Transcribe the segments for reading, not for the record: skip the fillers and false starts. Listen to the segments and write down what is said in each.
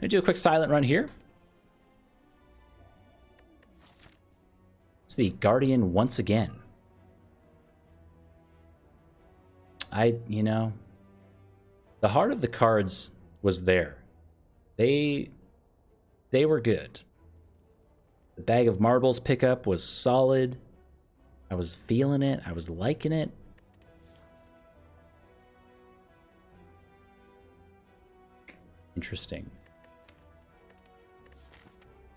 gonna do a quick silent run here. It's the Guardian once again. You know, the heart of the cards was there. They were good. The Bag of Marbles pickup was solid. I was feeling it. I was liking it. Interesting.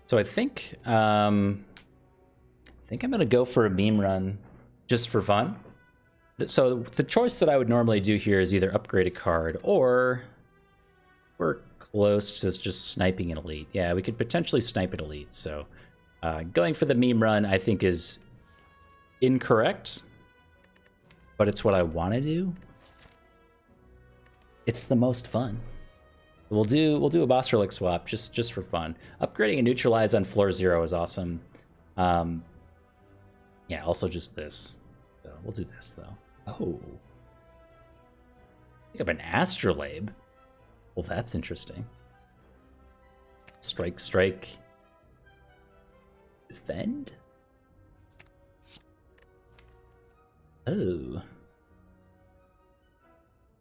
So I think I'm gonna go for a meme run just for fun. So the choice that I would normally do here is either upgrade a card or we're close to just sniping an elite. Yeah, we could potentially snipe an elite. So going for the meme run I think is incorrect, but it's what I want to do. It's the most fun. We'll do a boss relic swap just for fun. Upgrading a neutralize on floor 0 is awesome. Yeah, also just this. So we'll do this though. Oh, pick up an astrolabe. Well, that's interesting. Strike, strike. Defend? Oh.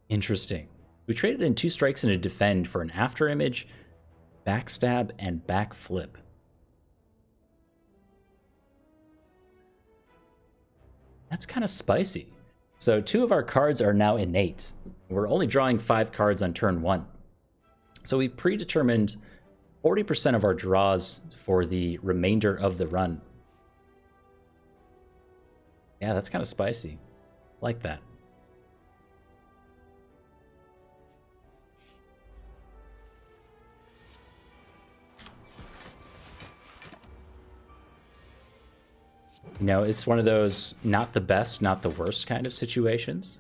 Interesting. We traded in 2 strikes and a defend for an after image, backstab, and backflip. That's kind of spicy. So 2 of our cards are now innate. We're only drawing 5 cards on turn 1. So we've predetermined 40% of our draws for the remainder of the run. Yeah, that's kind of spicy. I like that. You know, it's one of those not the best, not the worst kind of situations.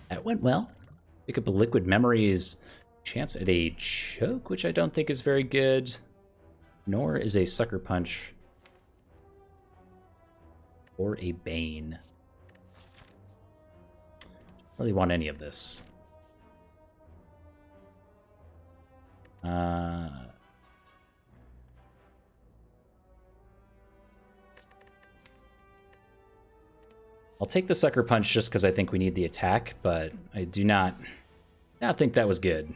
That went well. Pick up a Liquid Memories, chance at a choke, which I don't think is very good, nor is a Sucker Punch or a Bane. Really want any of this. I'll take the Sucker Punch just because I think we need the attack, but I do not think that was good.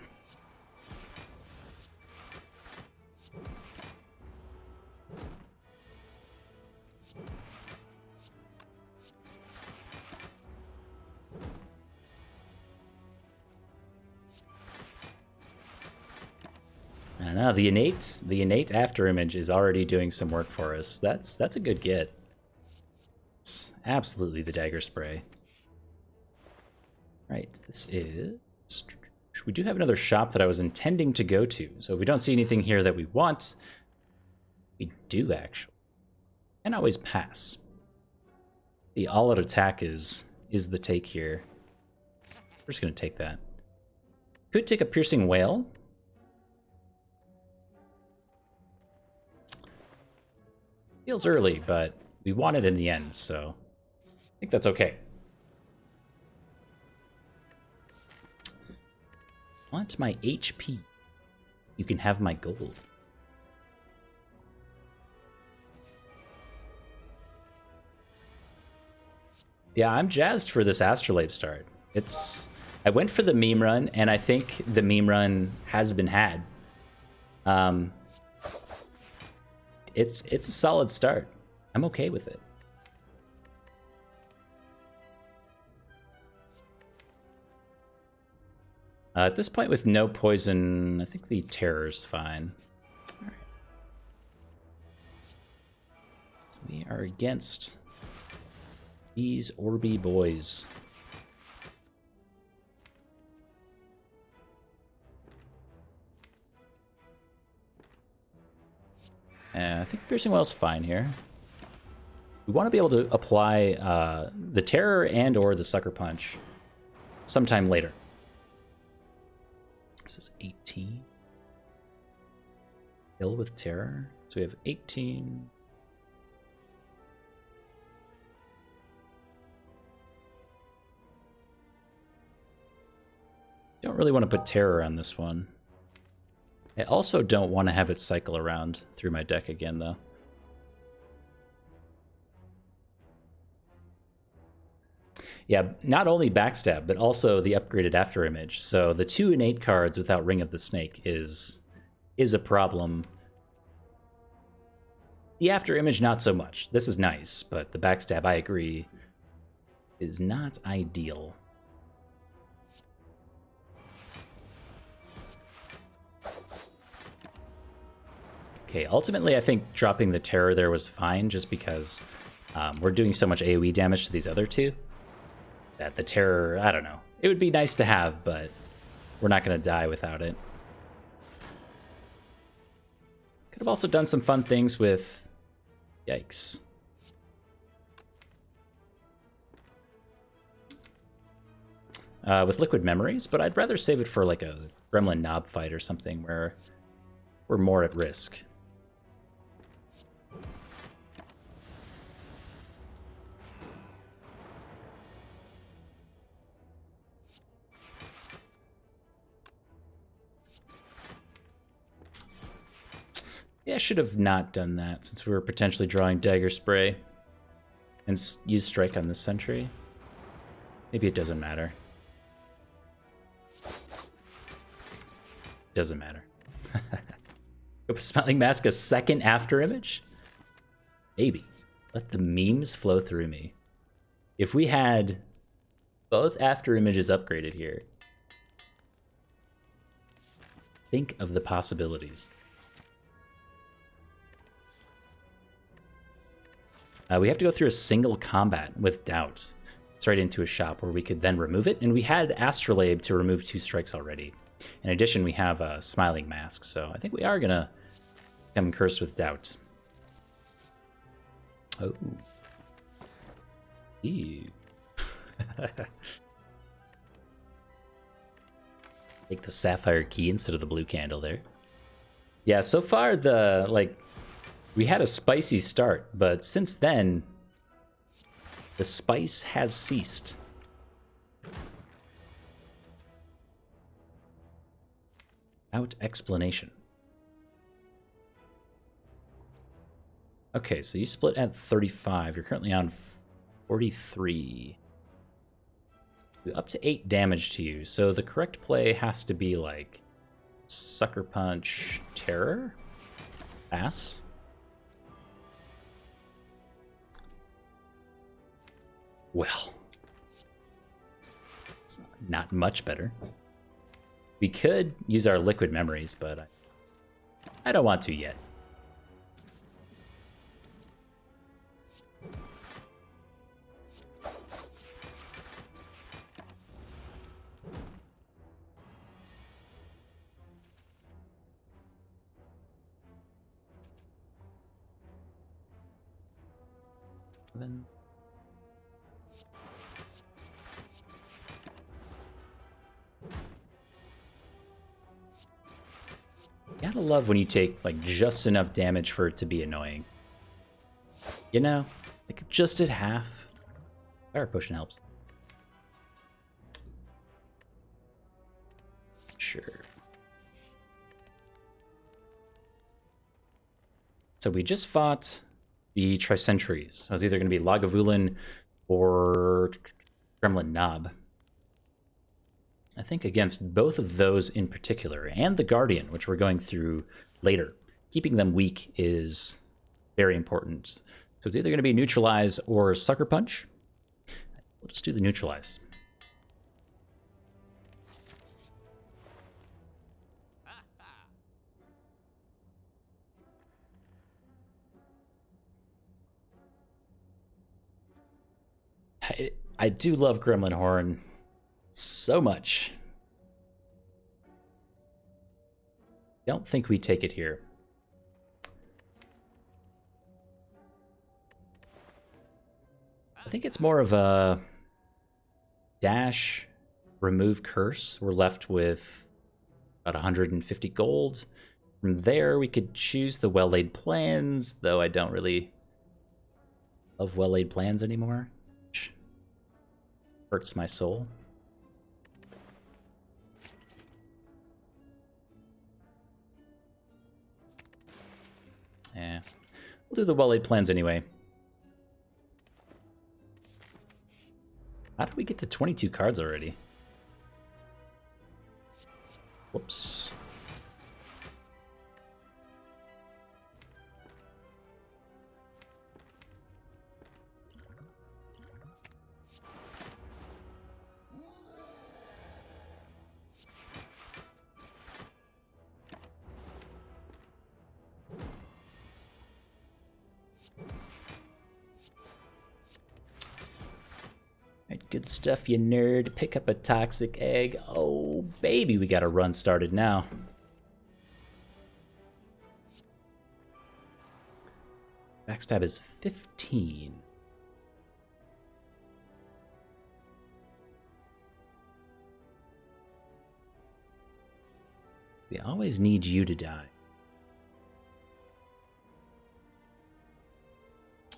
I don't know, the innate after image is already doing some work for us. That's a good get. It's absolutely the dagger spray. Right, this is... We do have another shop that I was intending to go to. So if we don't see anything here that we want, we do actually. And always pass. The all-out attack is the take here. We're just gonna take that. Could take a piercing whale. Feels early, but we want it in the end, so I think that's okay. Want my HP? You can have my gold. Yeah, I'm jazzed for this Astrolabe start. I went for the meme run, and I think the meme run has been had. It's a solid start. I'm okay with it. At this point, with no poison, I think the Terror's fine. All right. We are against these Orby boys. I think Piercing Well's fine here. We want to be able to apply the Terror and or the Sucker Punch sometime later. This is 18. Kill with Terror. So we have 18. Don't really want to put terror on this one. I also don't want to have it cycle around through my deck again, though. Yeah, not only backstab, but also the upgraded afterimage. So the 2 and 8 cards without Ring of the Snake is a problem. The afterimage, not so much. This is nice, but the backstab, I agree, is not ideal. Okay, ultimately, I think dropping the terror there was fine, just because we're doing so much AoE damage to these other two that the terror, I don't know. It would be nice to have, but we're not going to die without it. Could have also done some fun things with... Yikes. With Liquid Memories, but I'd rather save it for like a Gremlin Knob fight or something where we're more at risk. Yeah, I should have not done that since we were potentially drawing Dagger Spray and use Strike on this sentry. Maybe it doesn't matter. Doesn't matter. Smiling Mask a second afterimage? Maybe. Let the memes flow through me. If we had both afterimages upgraded here, think of the possibilities. We have to go through a single combat with Doubt straight into a shop where we could then remove it, and we had Astrolabe to remove 2 strikes already. In addition, we have a Smiling Mask, so I think we are gonna become cursed with Doubt. Oh. Ew. Take the Sapphire Key instead of the blue candle there. Yeah, so far we had a spicy start, but since then, the spice has ceased. Without explanation. Okay, so you split at 35. You're currently on 43. Up to 8 damage to you, so the correct play has to be like Sucker Punch, Terror, Pass. Well, it's not much better. We could use our Liquid Memories, but I don't want to yet. Then gotta love when you take like just enough damage for it to be annoying. You know, like just at half. Fire Potion helps. Sure. So we just fought the Tricentries. I was either going to be Lagavulin or Gremlin Knob. I think against both of those in particular, and the Guardian, which we're going through later, keeping them weak is very important. So it's either going to be Neutralize or Sucker Punch. We'll just do the Neutralize. I do love Gremlin Horn so much. Don't think we take it here. I think it's more of a dash, remove curse. We're left with about 150 gold. From there, we could choose the well-laid plans, though I don't really love well-laid plans anymore, which hurts my soul. Yeah, we'll do the well-laid plans anyway. How did we get to 22 cards already? Whoops. Good stuff, you nerd. Pick up a toxic egg. Oh, baby, we got a run started now. Backstab is 15. We always need you to die.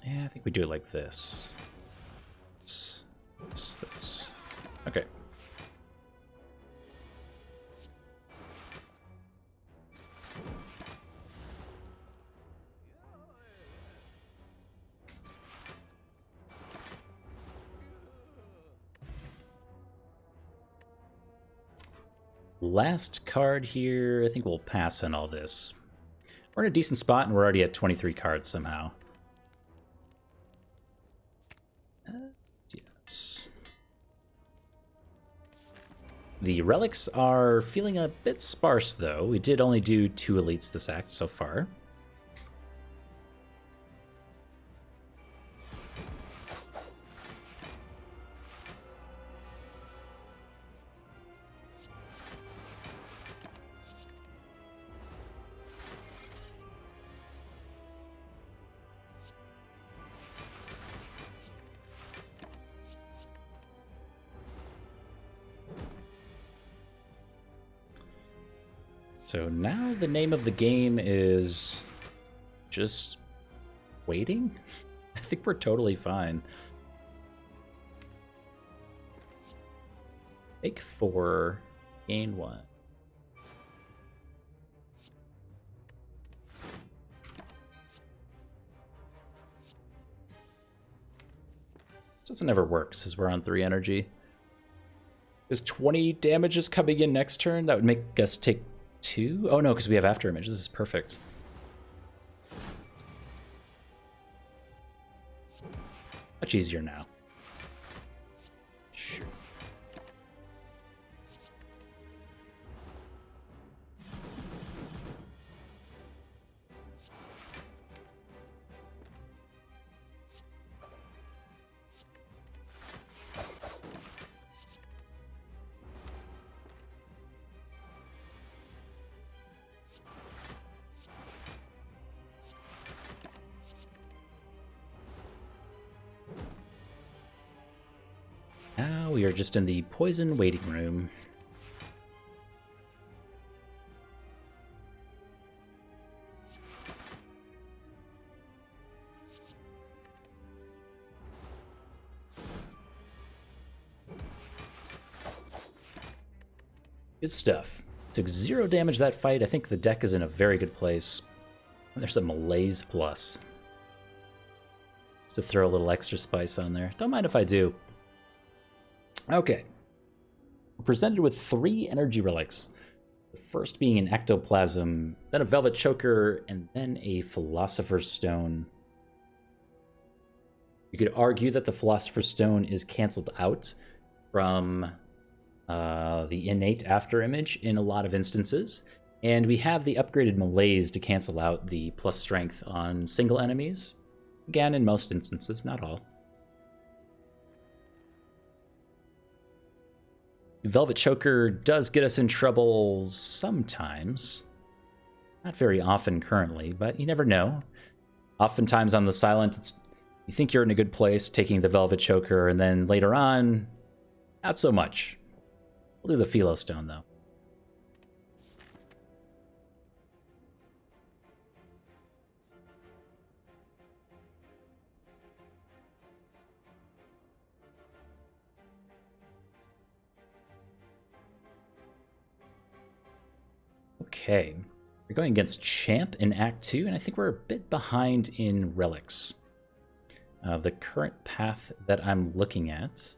Yeah, I think we do it like this. This. Okay. Last card here. I think we'll pass on all this. We're in a decent spot and we're already at 23 cards somehow. Yes. The relics are feeling a bit sparse, though. We did only do 2 elites this act so far. So now the name of the game is just waiting? I think we're totally fine. Take 4, gain 1. This doesn't ever work since we're on 3 energy. Is 20 damages coming in next turn? That would make us take 2? Oh no, because we have after image. This is perfect. Much easier now. Sure. Now we are just in the poison waiting room. Good stuff. Took 0 damage that fight. I think the deck is in a very good place. And there's a Malaise Plus. Just to throw a little extra spice on there. Don't mind if I do. Okay. We're presented with 3 energy relics. The first being an ectoplasm, then a velvet choker, and then a philosopher's stone. You could argue that the philosopher's stone is canceled out from the innate after image in a lot of instances. And we have the upgraded malaise to cancel out the plus strength on single enemies. Again, in most instances, not all. Velvet Choker does get us in trouble sometimes. Not very often currently, but you never know. Oftentimes on the silent, you think you're in a good place taking the Velvet Choker, and then later on, not so much. We'll do the Philo Stone, though. Okay. We're going against Champ in Act 2, and I think we're a bit behind in Relics. The current path that I'm looking at...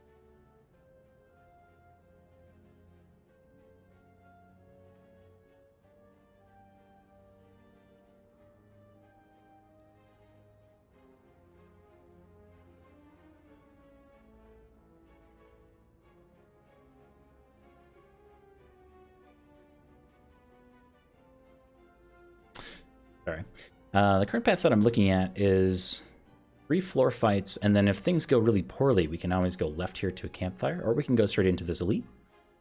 Sorry. The current path that I'm looking at is 3 floor fights, and then if things go really poorly, we can always go left here to a campfire, or we can go straight into this elite.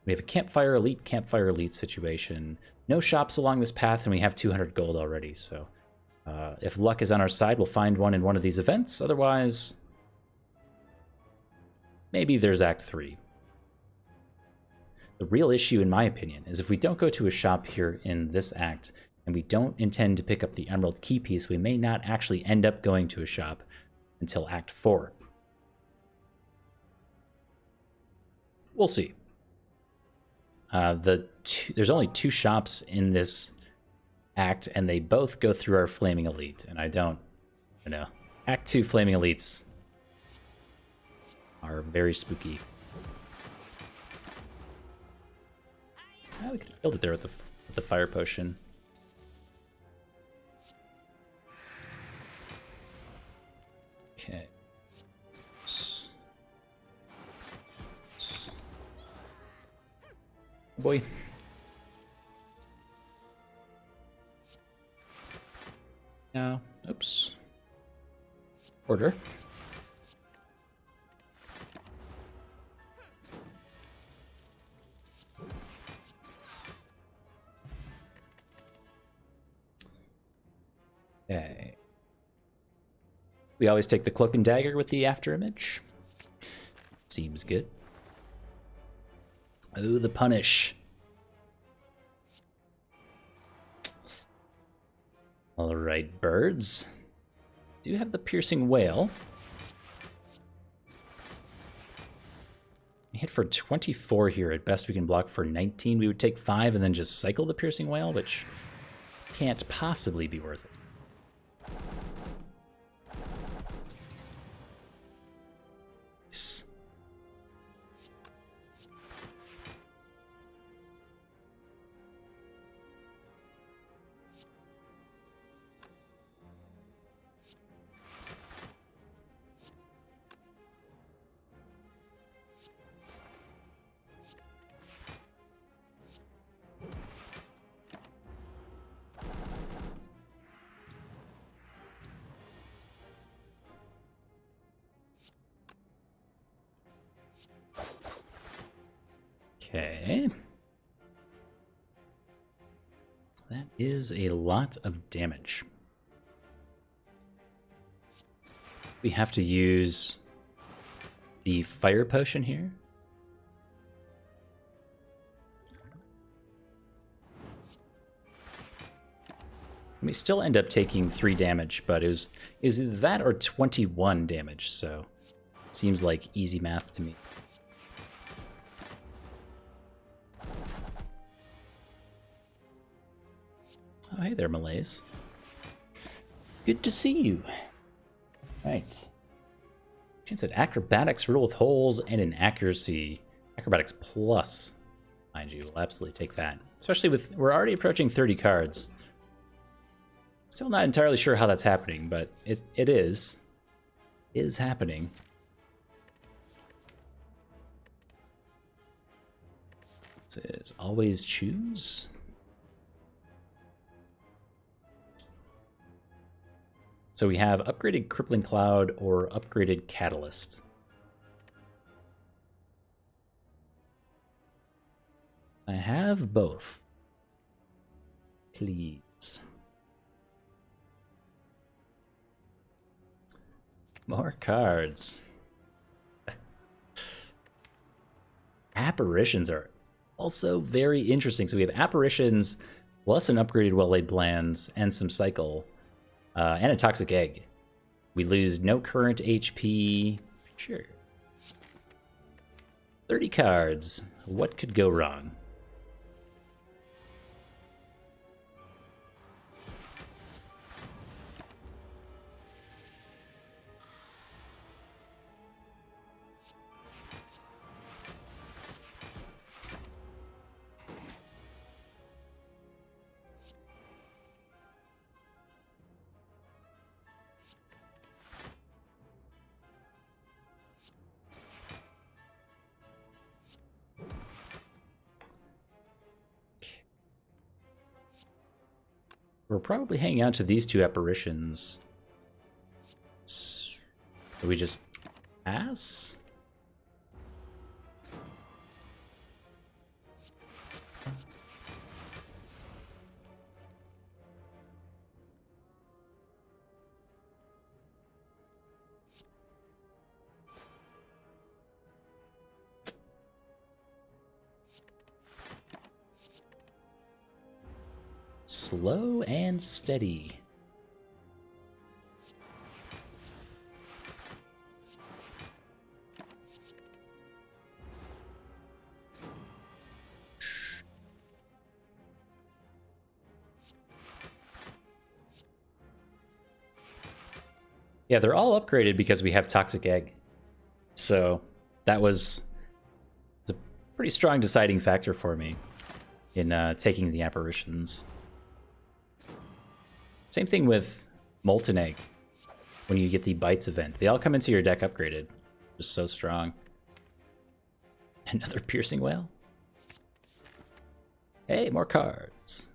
We have a campfire elite situation. No shops along this path, and we have 200 gold already, so if luck is on our side, we'll find one in one of these events. Otherwise, maybe there's Act 3. The real issue, in my opinion, is if we don't go to a shop here in this act, and we don't intend to pick up the Emerald Key piece, we may not actually end up going to a shop until Act 4. We'll see. There's only 2 shops in this act, and they both go through our Flaming Elite, and I don't know. Act 2 Flaming Elites are very spooky. Oh, we could have killed it there with the fire potion. Okay. Boy. No. Oops. Order. Okay. We always take the cloak and dagger with the after image. Seems good. Oh, the punish. All right, birds. Do have the piercing wail. We hit for 24 here. At best, we can block for 19. We would take 5 and then just cycle the piercing wail, which can't possibly be worth it. Okay. That is a lot of damage. We have to use the fire potion here. We still end up taking 3 damage, but is that or 21 damage, so seems like easy math to me. Oh, hey there, Malays. Good to see you. Right. Chance at acrobatics, riddle with holes, and an accuracy. Acrobatics plus, mind you. We'll absolutely take that. Especially with, we're already approaching 30 cards. Still not entirely sure how that's happening, but it is happening. This is always choose. So we have upgraded Crippling Cloud or upgraded Catalyst. I have both. Please. More cards. Apparitions are also very interesting. So we have Apparitions plus an upgraded Well-Laid Plans and some Cycle. And a Toxic Egg. We lose no current HP. Sure. 30 cards. What could go wrong? We're probably hanging out to these two apparitions. Do we just pass? Slow and steady. Yeah, they're all upgraded because we have Toxic Egg. So that was a pretty strong deciding factor for me in taking the apparitions. Same thing with Molten Egg. When you get the Bites event, they all come into your deck upgraded. Just so strong. Another Piercing Whale? Hey, more cards.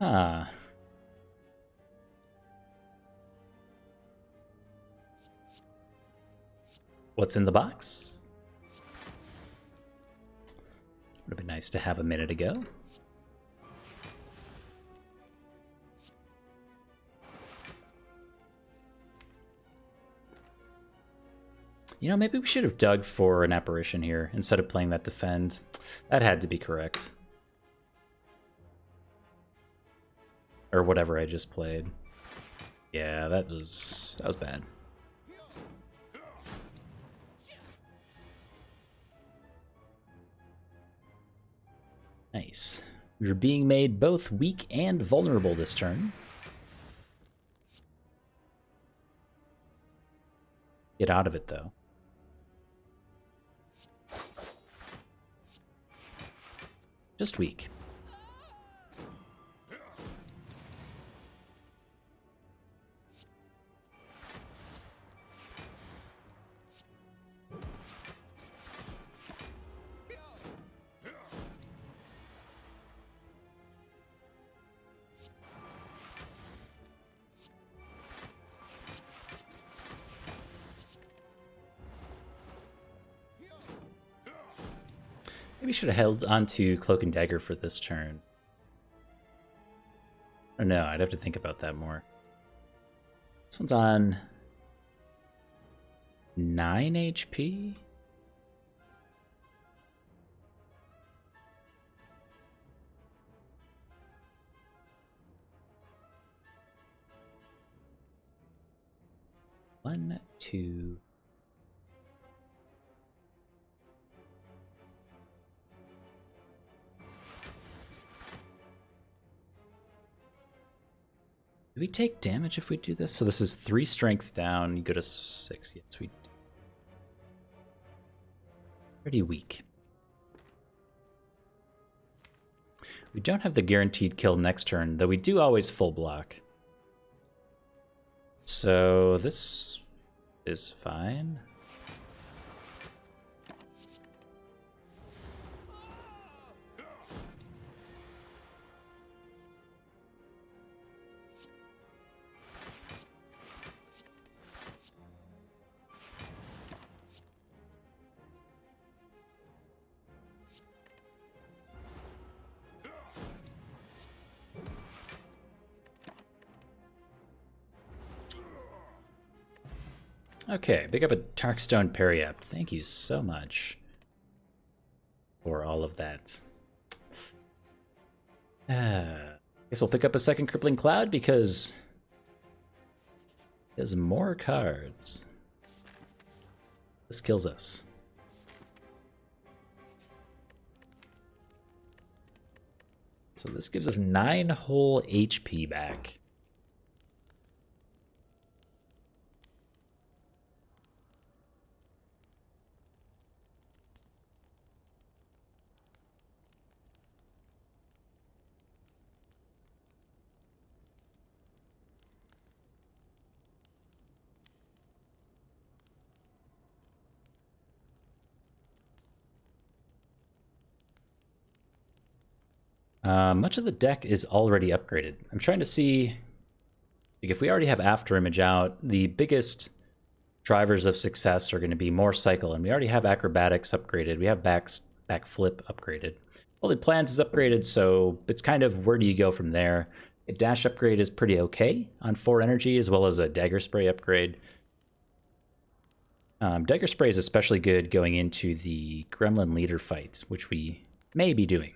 Ah. What's in the box? Would have been nice to have a minute ago. You know, maybe we should have dug for an apparition here instead of playing that defend. That had to be correct. Or whatever I just played. Yeah, that was bad. Nice. We're being made both weak and vulnerable this turn. Get out of it, though. Just weak. Maybe should have held on to Cloak and Dagger for this turn. Or no, I'd have to think about that more. This one's on 9 HP. One, two. Do we take damage if we do this? So this is 3 strength down, you go to 6. Yes, we do. Pretty weak. We don't have the guaranteed kill next turn, though we do always full block. So this is fine. Okay, pick up a Darkstone Periapt. Thank you so much for all of that. Guess we'll pick up a second Crippling Cloud because there's more cards. This kills us. So this gives us 9 whole HP back. Much of the deck is already upgraded. I'm trying to see, like, if we already have After Image out, the biggest drivers of success are going to be more cycle, and we already have Acrobatics upgraded. We have Backflip upgraded. Holy Plans is upgraded, so it's kind of where do you go from there? A Dash upgrade is pretty okay on 4 energy, as well as a Dagger Spray upgrade. Dagger Spray is especially good going into the Gremlin Leader fights, which we may be doing.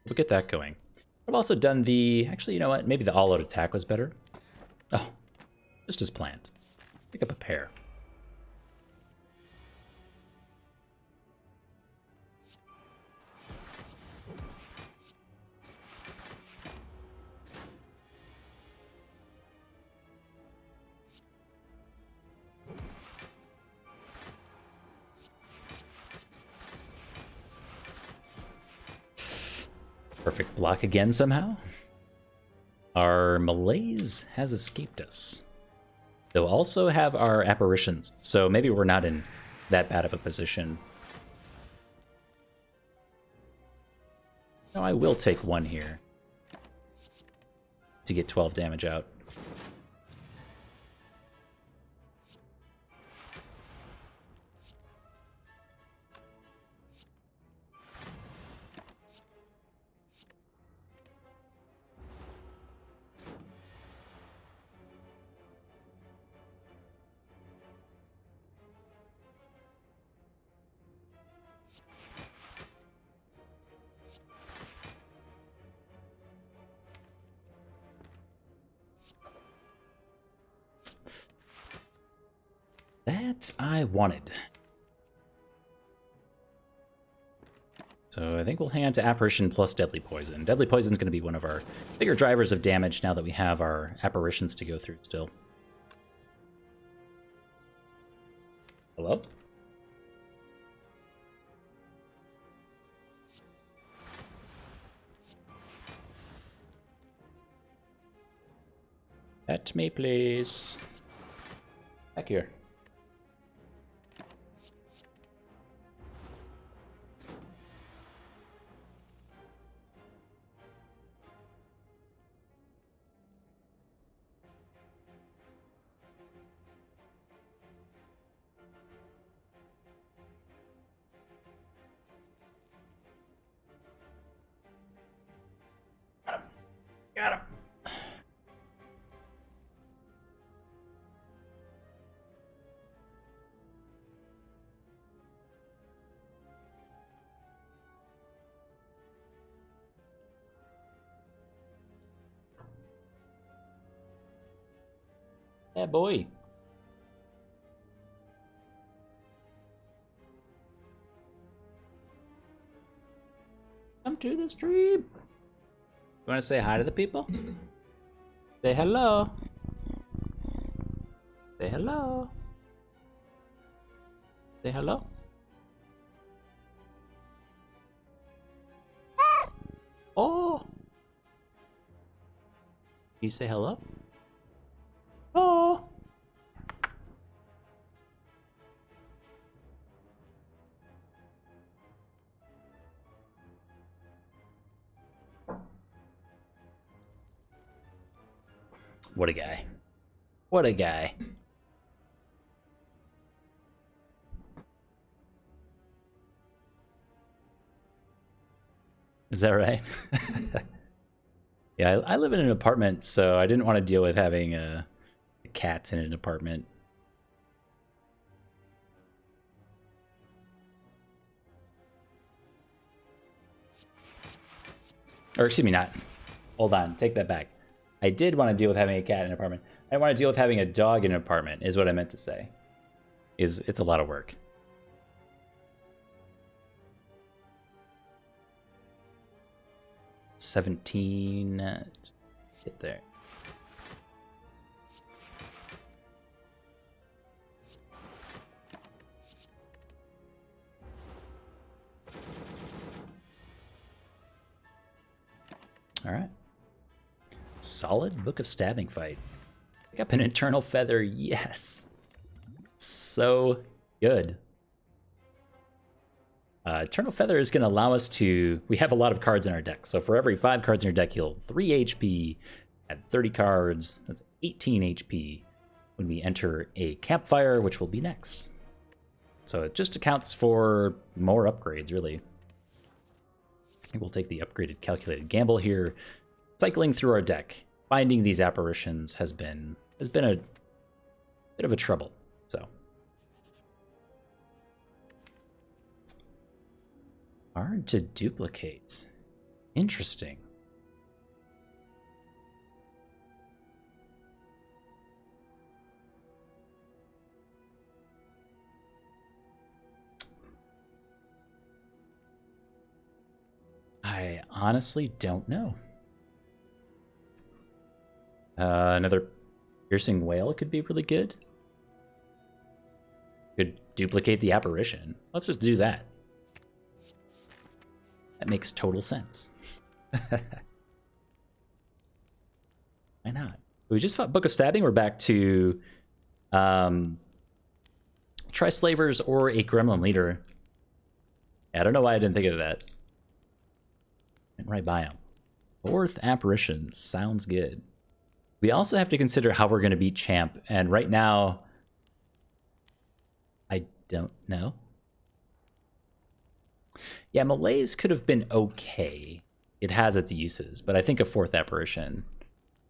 We'll get that going. I've also done the... Actually, you know what? Maybe the all-out attack was better. Oh, just as planned. Pick up a pair. Perfect block again somehow. Our malaise has escaped us. They'll also have our apparitions, so maybe we're not in that bad of a position. No, I will take 1 here to get 12 damage out. That I wanted. So I think we'll hang on to Apparition plus Deadly Poison. Deadly Poison is going to be one of our bigger drivers of damage now that we have our Apparitions to go through still. Hello? Pet me, please. Back here. Got him. Yeah, boy. Come to the stream. You want to say hi to the people? Say hello. Say hello. Say hello. Oh. You say hello? Oh. What a guy. What a guy. Is that right? Yeah, I live in an apartment, so I didn't want to deal with having cats in an apartment. Or excuse me, not. Hold on, take that back. I did want to deal with having a cat in an apartment. I want to deal with having a dog in an apartment, is what I meant to say. It's a lot of work. $17. Get there. All right. Solid Book of Stabbing fight. Pick up an Eternal Feather. Yes. So good. Eternal Feather is going to allow us to... We have a lot of cards in our deck. So for every 5 cards in your deck, heal 3 HP. At 30 cards, that's 18 HP when we enter a campfire, which will be next. So it just accounts for more upgrades, really. We'll take the upgraded calculated gamble here. Cycling through our deck, finding these apparitions has been a bit of a trouble. So hard to duplicate. Interesting. I honestly don't know. Another piercing whale could be really good. Could duplicate the apparition. Let's just do that. That makes total sense. Why not? We just fought Book of Stabbing. We're back to Tri-Slavers or a Gremlin Leader. I don't know why I didn't think of that. Went right by him. 4th Apparition. Sounds good. We also have to consider how we're going to beat Champ. And right now, I don't know. Yeah, Malaise could have been okay. It has its uses, but I think a 4th Apparition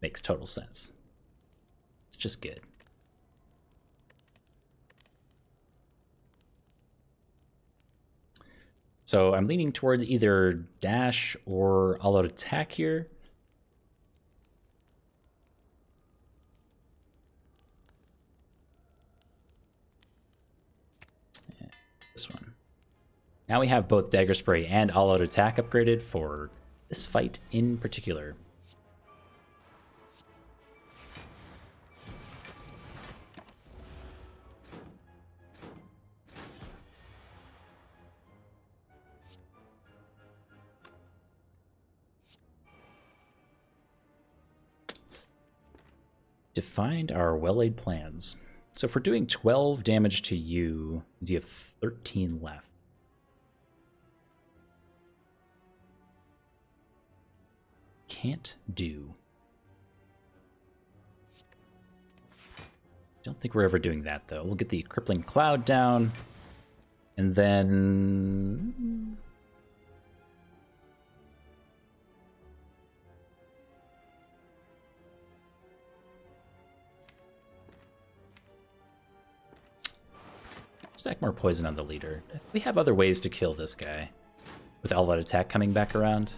makes total sense. It's just good. So I'm leaning toward either dash or all-out attack here. Yeah, this one. Now we have both Dagger Spray and all-out attack upgraded for this fight in particular. Defined our well-laid plans. So if we're doing 12 damage to you, you have 13 left. Can't do. Don't think we're ever doing that, though. We'll get the Crippling Cloud down, and then... stack more poison on the leader. We have other ways to kill this guy with all that attack coming back around.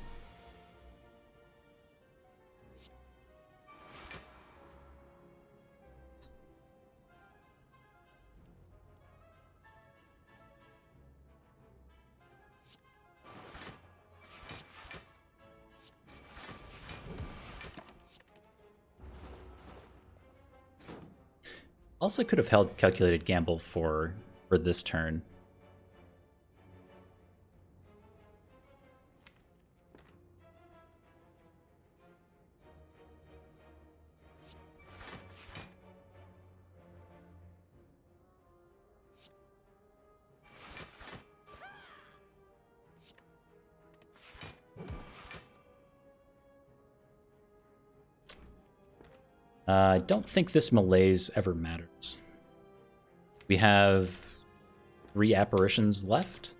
Also could have held calculated gamble for this turn. I don't think this malaise ever matters. We have 3 apparitions left.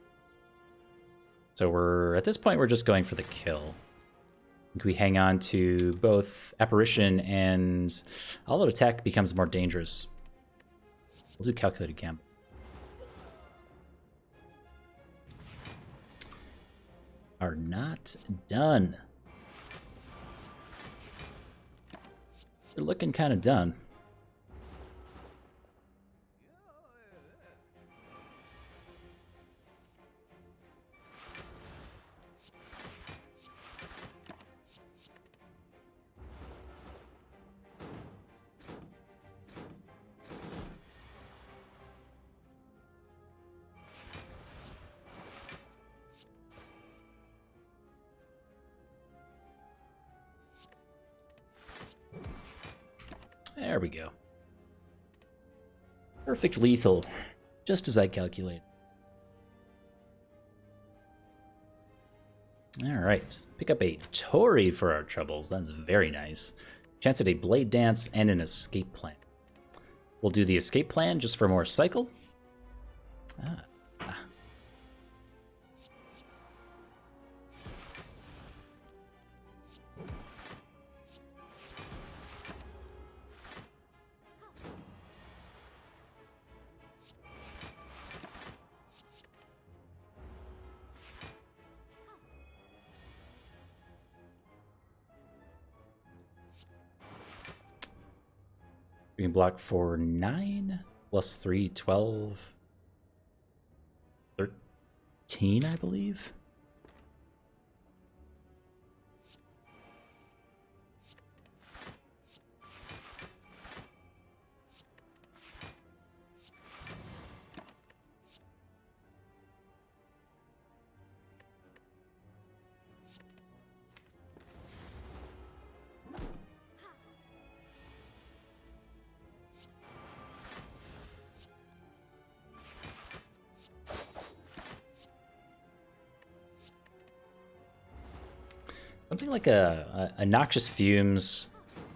So we're, at this point, we're just going for the kill. I think we hang on to both apparition and all-out attack becomes more dangerous. We'll do calculated gamble. Are not done. They're looking kind of done. There we go. Perfect lethal, just as I calculated. All right, pick up a Tori for our troubles. That's very nice. Chance at a Blade Dance and an Escape Plan. We'll do the Escape Plan just for more cycle. We can block for 9, plus 3, 12, 13, I believe. Something like a Noxious Fumes,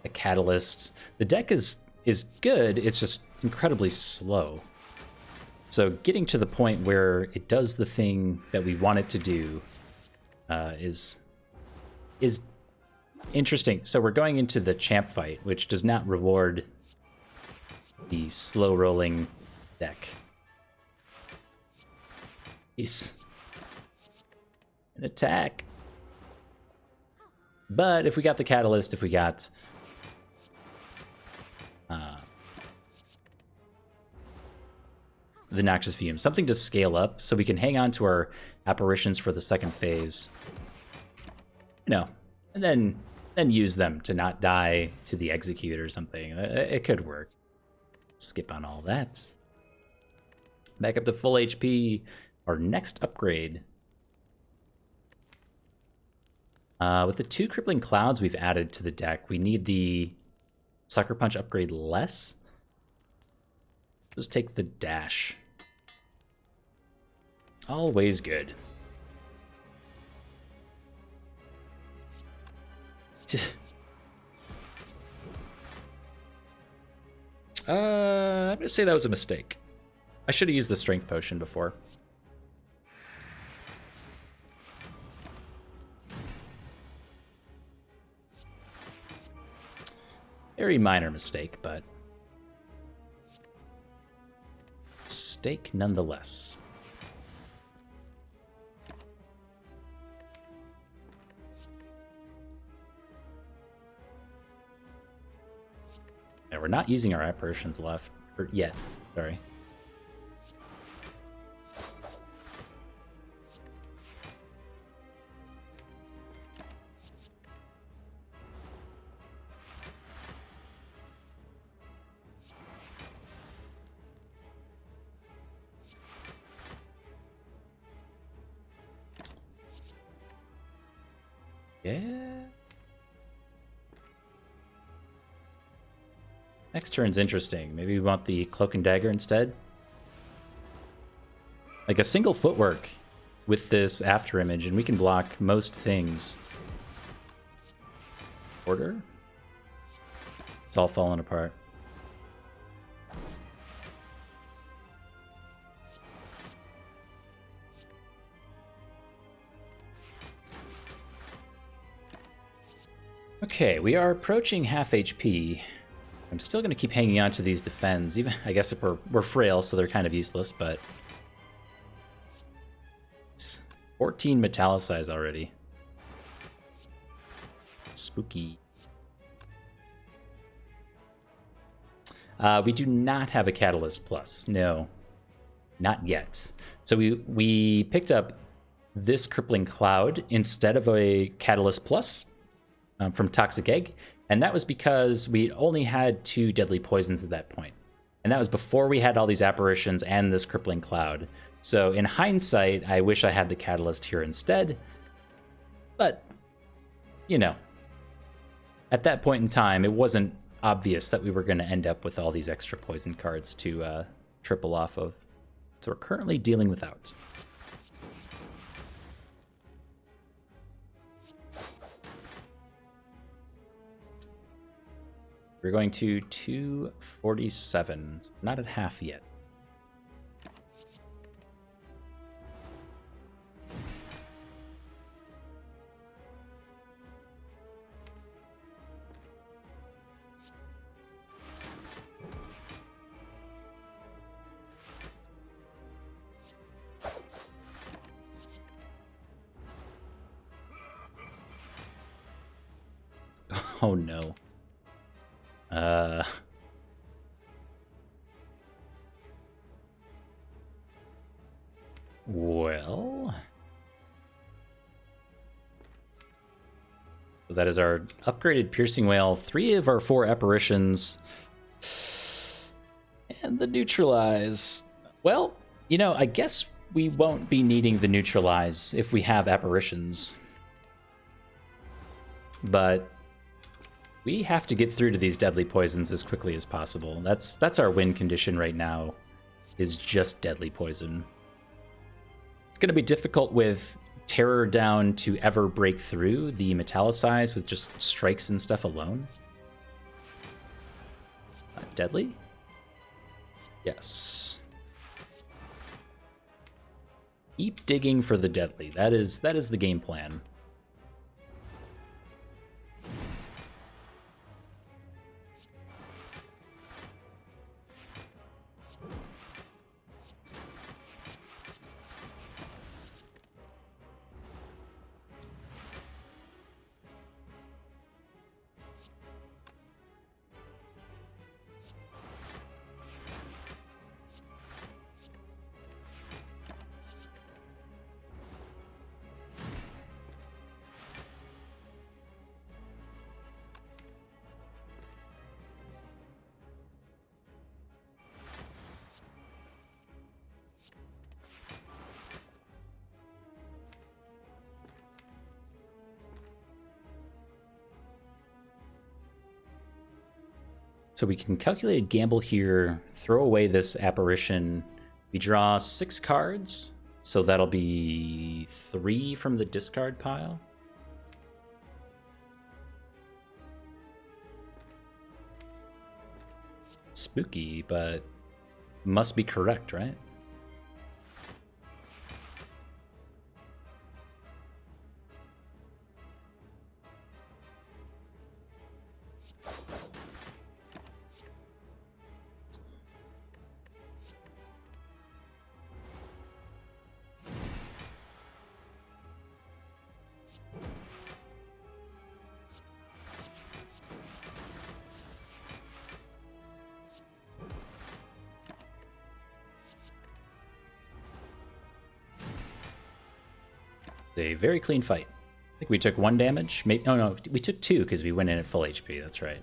a Catalyst. The deck is good, it's just incredibly slow. So getting to the point where it does the thing that we want it to do is interesting. So we're going into the champ fight, which does not reward the slow rolling deck. He's an attack. But if we got the Catalyst, if we got the Noxious Fume, something to scale up so we can hang on to our Apparitions for the second phase, you know, and then use them to not die to the Execute or something. It could work. Skip on all that. Back up to full HP. Our next upgrade. With the 2 Crippling Clouds we've added to the deck, we need the Sucker Punch upgrade less. Just take the dash. Always good. I'm gonna say that was a mistake. I should have used the Strength Potion before. Very minor mistake, but mistake nonetheless. Yeah, we're not using our Apparitions left yet. Sorry. Yeah. Next turn's interesting. Maybe we want the Cloak and Dagger instead. Like a single footwork with this after image, and we can block most things. Order? It's all falling apart. Okay, we are approaching half HP. I'm still going to keep hanging on to these defends. Even I guess if we're frail, so they're kind of useless, but it's 14 metallicize already. Spooky. We do not have a Catalyst Plus. No, not yet. So we picked up this Crippling Cloud instead of a Catalyst Plus. From Toxic Egg, and that was because we only had 2 deadly poisons at that point. And that was before we had all these Apparitions and this Crippling Cloud. So in hindsight, I wish I had the Catalyst here instead. But, you know, at that point in time, it wasn't obvious that we were going to end up with all these extra poison cards to triple off of. So we're currently dealing without. We're going to 247. Not at half yet. Oh no. Well. So that is our upgraded piercing whale, 3 of our 4 apparitions, and the neutralize. Well, you know, I guess we won't be needing the neutralize if we have apparitions. But we have to get through to these deadly poisons as quickly as possible. That's our win condition right now, is just deadly poison. It's going to be difficult with terror down to ever break through the metallicize with just strikes and stuff alone. Deadly? Yes. Keep digging for the deadly. That is the game plan. So we can calculate a gamble here, throw away this apparition. We draw 6 cards, so that'll be 3 from the discard pile. Spooky, but must be correct, right? A very clean fight. I think we took 1 damage. Maybe, no, we took 2 because we went in at full HP. That's right.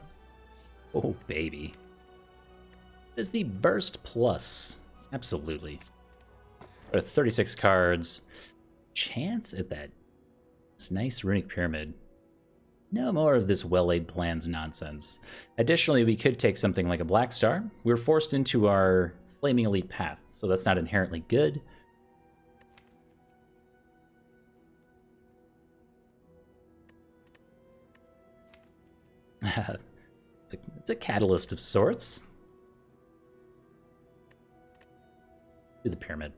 Oh, baby. It is the Burst Plus. Absolutely. 36 cards. Chance at that. It's nice Runic Pyramid. No more of this well-laid plans nonsense. Additionally, we could take something like a Black Star. We're forced into our Flaming Elite path, so that's not inherently good. It's a catalyst of sorts. Do the pyramid.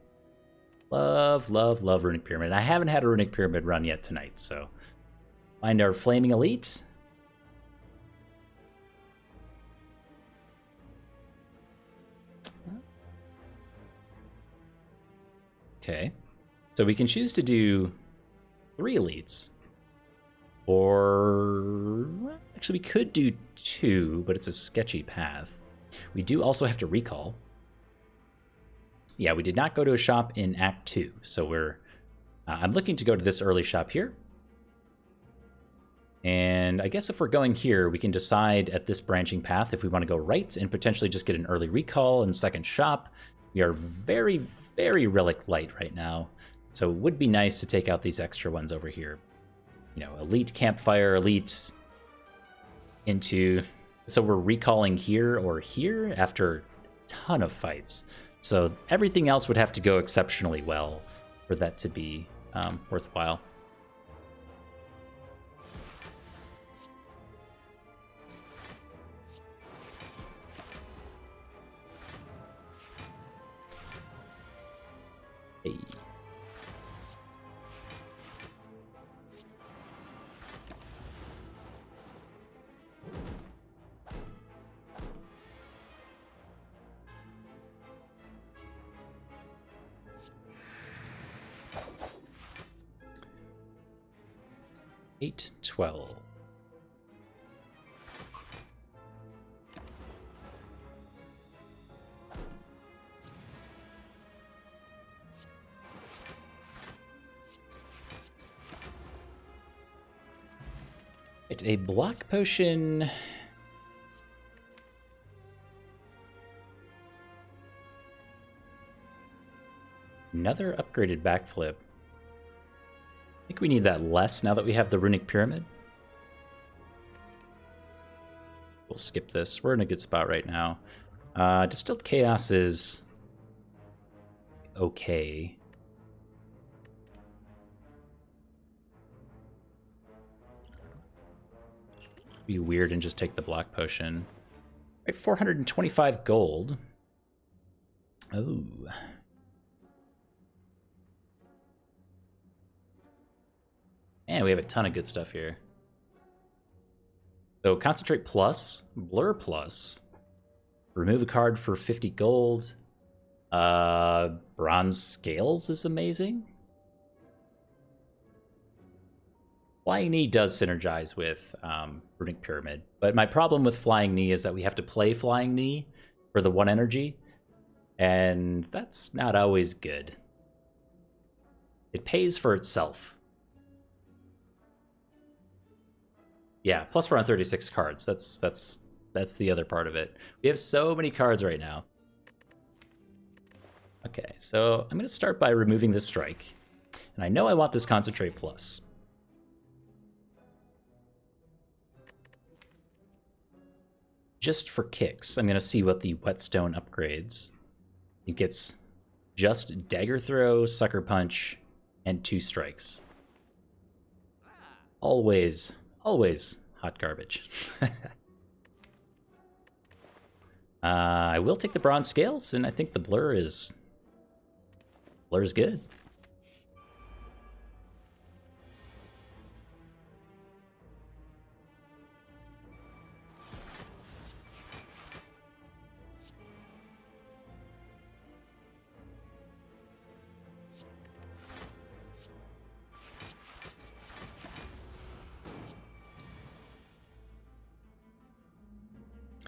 Love, love, love Runic Pyramid. I haven't had a Runic Pyramid run yet tonight, so find our Flaming Elite. Okay, so we can choose to do 3 elites. Or actually, we could do 2, but it's a sketchy path. We do also have to recall. Yeah, we did not go to a shop in Act 2, so we're... I'm looking to go to this early shop here. And I guess if we're going here, we can decide at this branching path if we want to go right and potentially just get an early recall and second shop. We are very, very relic light right now, so it would be nice to take out these extra ones over here. You know, elite campfire, elite into... So we're recalling here or here after a ton of fights. So everything else would have to go exceptionally well for that to be worthwhile. 8, 12. It's a block potion. Another upgraded backflip. I think we need that less now that we have the runic pyramid. We'll skip this. We're in a good spot right now. Distilled Chaos is okay. Be weird and just take the block potion. Right, 425 gold. Oh. Man, we have a ton of good stuff here. So Concentrate Plus, Blur Plus, remove a card for 50 gold. Bronze Scales is amazing. Flying Knee does synergize with Runic Pyramid, but my problem with Flying Knee is that we have to play Flying Knee for the 1 energy, and that's not always good. It pays for itself. Yeah, plus we're on 36 cards. That's the other part of it. We have so many cards right now. Okay, so I'm going to start by removing this strike. And I know I want this Concentrate Plus. Just for kicks, I'm going to see what the Whetstone upgrades. It gets just Dagger Throw, Sucker Punch, and 2 strikes. Always hot garbage. I will take the Bronze Scales, and I think the Blur's good.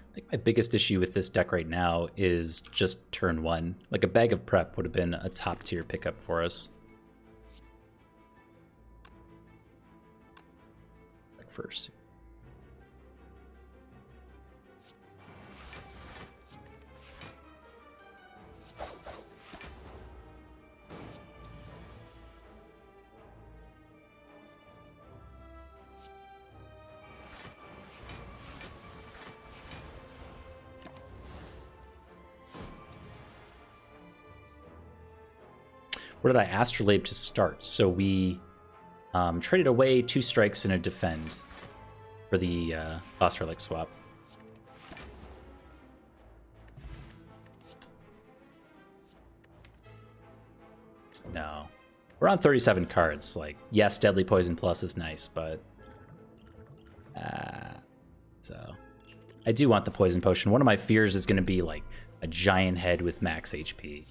I think my biggest issue with this deck right now is just turn 1. Like a Bag of Prep would have been a top tier pickup for us. Like first. Where did I Astrolabe to start? So we traded away 2 strikes and a defend for the boss relic swap. No. We're on 37 cards. Like, yes, Deadly Poison Plus is nice, but... so... I do want the Poison Potion. One of my fears is going to be, like, a giant head with max HP.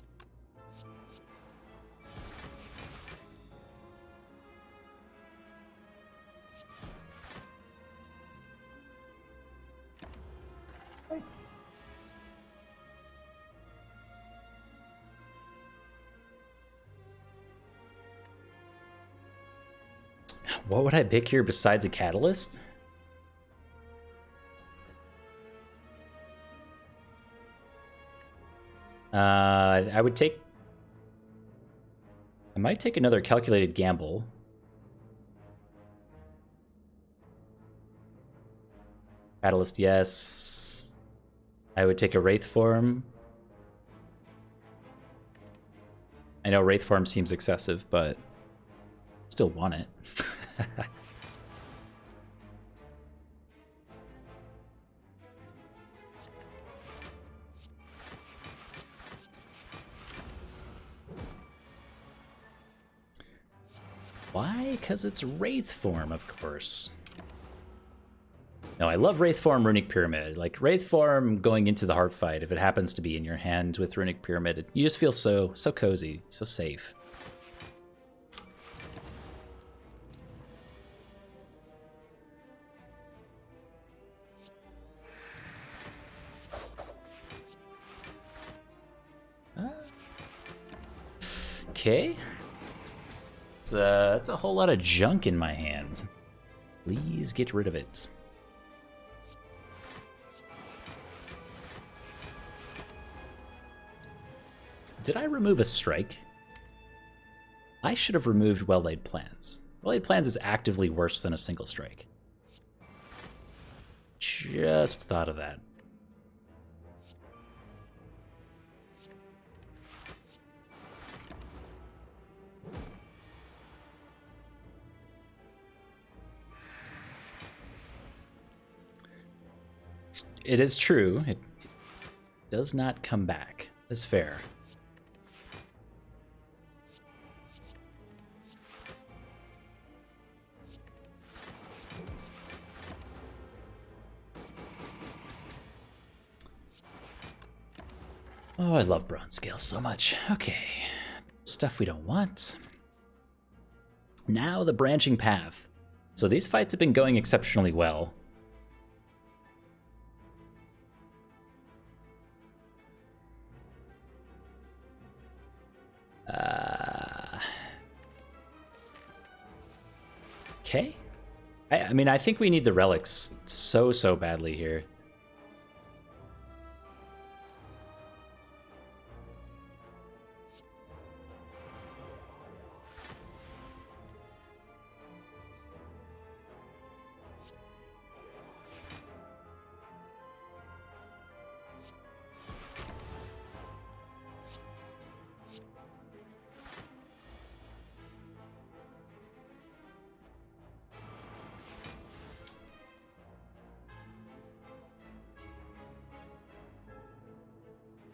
What would I pick here besides a Catalyst? I would take... I might take another Calculated Gamble. Catalyst, yes. I would take a Wraith Form. I know Wraith Form seems excessive, but still want it. Why? Because it's Wraith Form, of course. No, I love Wraith Form Runic Pyramid. Like, Wraith Form going into the heart fight, if it happens to be in your hand with Runic Pyramid, you just feel so cozy, so safe. Okay. That's a whole lot of junk in my hand. Please get rid of it. Did I remove a strike? I should have removed well-laid plans. Well-laid plans is actively worse than a single strike. Just thought of that. It is true. It does not come back. That's fair. Oh, I love bronze scales so much. Okay. Stuff we don't want. Now the branching path. So these fights have been going exceptionally well. Okay. I mean, I think we need the relics so badly here.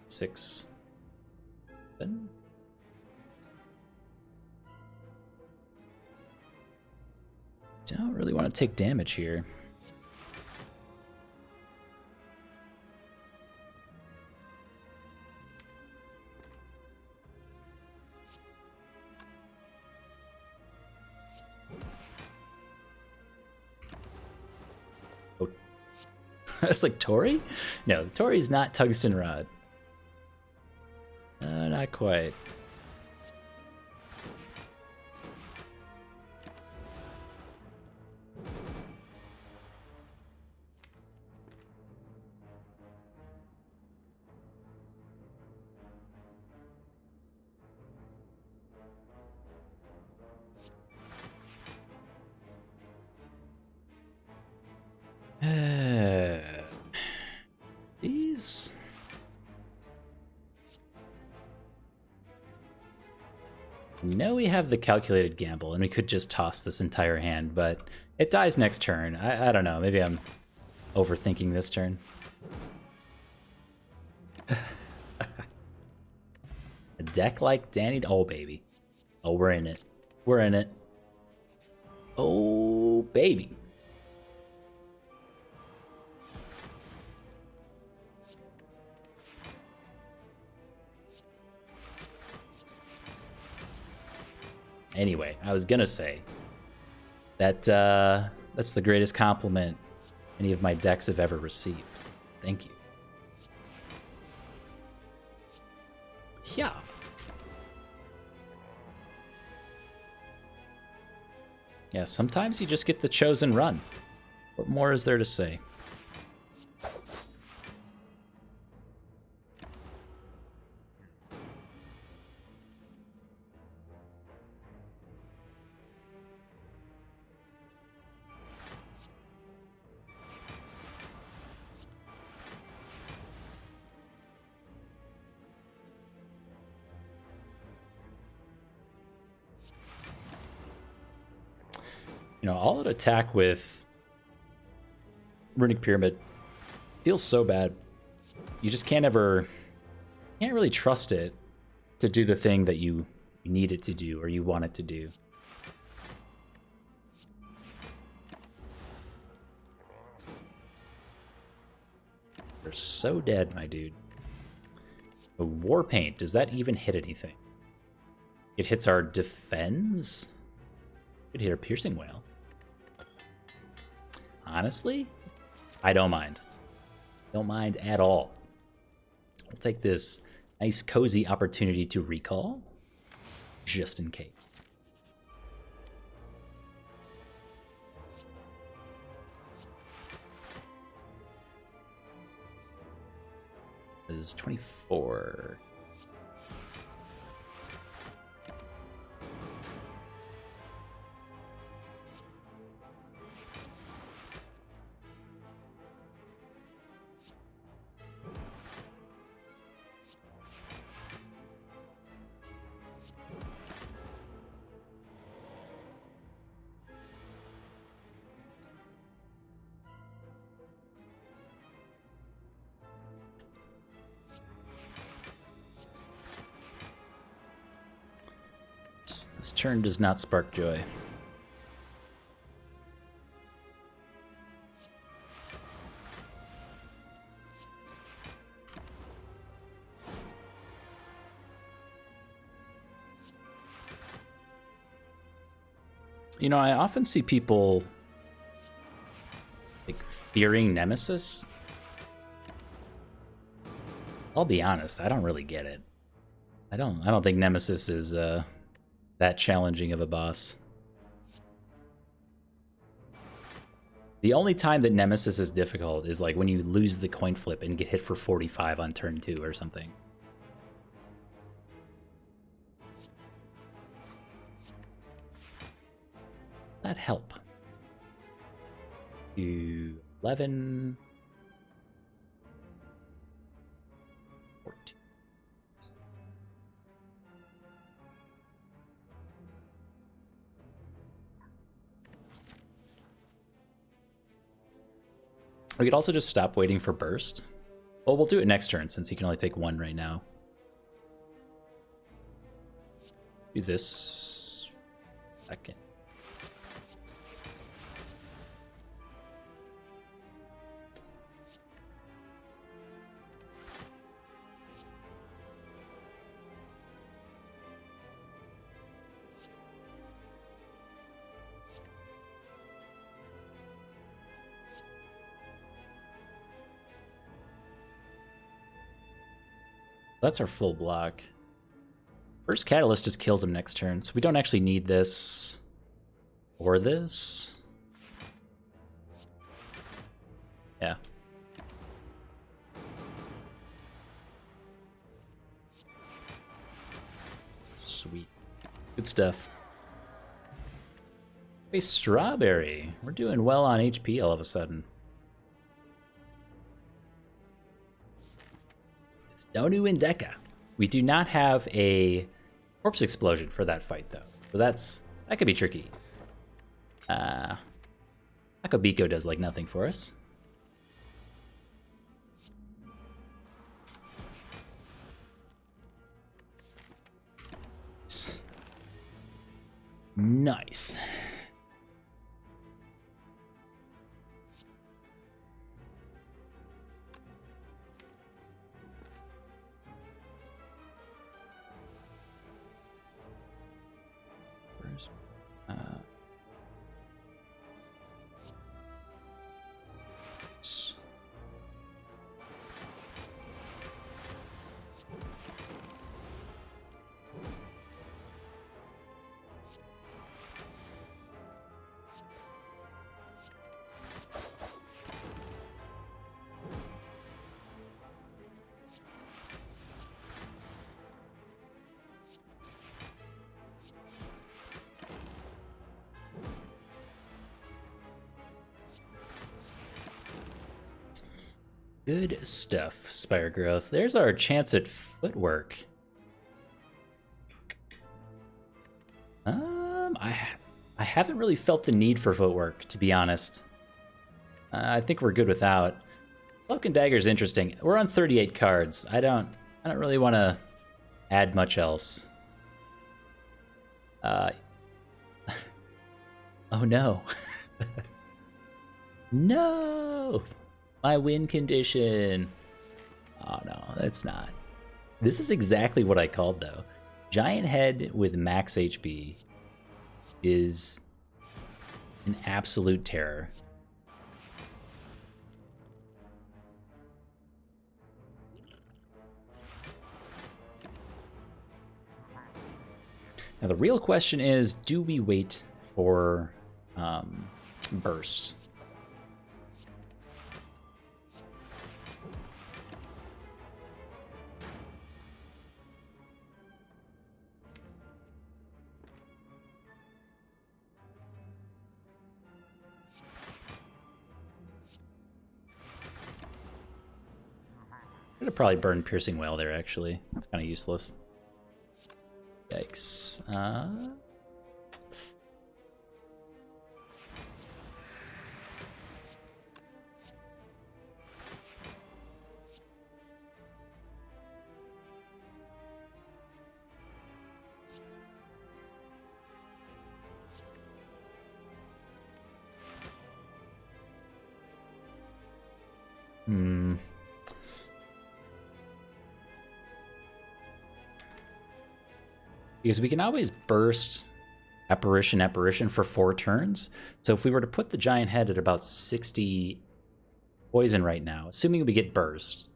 Six, 7. Don't really want to take damage here. Oh, that's like Tori? No, Tori's not tungsten rod. Not quite. These... We know we have the calculated gamble, and we could just toss this entire hand, but it dies next turn. I don't know. Maybe I'm overthinking this turn. A deck like Danny... Oh, baby. Oh, we're in it. We're in it. Oh, baby. Anyway, I was gonna say that that's the greatest compliment any of my decks have ever received. Thank you. Yeah. Yeah, sometimes you just get the chosen run. What more is there to say? You know, all out attack with Runic Pyramid feels so bad. You just can't really trust it to do the thing that you need it to do or you want it to do. You're so dead, my dude. A War Paint, does that even hit anything? It hits our defense? It hit our Piercing Whale. Honestly, I don't mind. Don't mind at all. We'll take this nice, cozy opportunity to recall. just in case. This is 24. This turn does not spark joy. You know, I often see people like fearing Nemesis. I'll be honest, I don't really get it. I don't think Nemesis is that challenging of a boss. The only time that Nemesis is difficult is like when you lose the coin flip and get hit for 45 on turn 2 or something. That help. 11, 14. We could also just stop waiting for burst. Well, we'll do it next turn since he can only take 1 right now. Do this second. That's our full block. First Catalyst just kills him next turn, so we don't actually need this or this. Yeah. Sweet. Good stuff. Hey, Strawberry. We're doing well on HP all of a sudden. It's Donu and Deka. We do not have a corpse explosion for that fight, though. So that could be tricky. Akabiko does like nothing for us. Nice. Good stuff, Spire Growth. There's our chance at footwork. I haven't really felt the need for footwork, to be honest. I think we're good without. Cloak and Dagger's interesting. We're on 38 cards. I don't really want to add much else. Oh no. No! My win condition. Oh no, that's not. This is exactly what I called, though. Giant Head with max HP is an absolute terror. Now the real question is, do we wait for burst? Could have probably burned Piercing Wail there, actually. It's kind of useless. Yikes. Because we can always burst Apparition for 4 turns. So if we were to put the giant head at about 60 poison right now, assuming we get burst,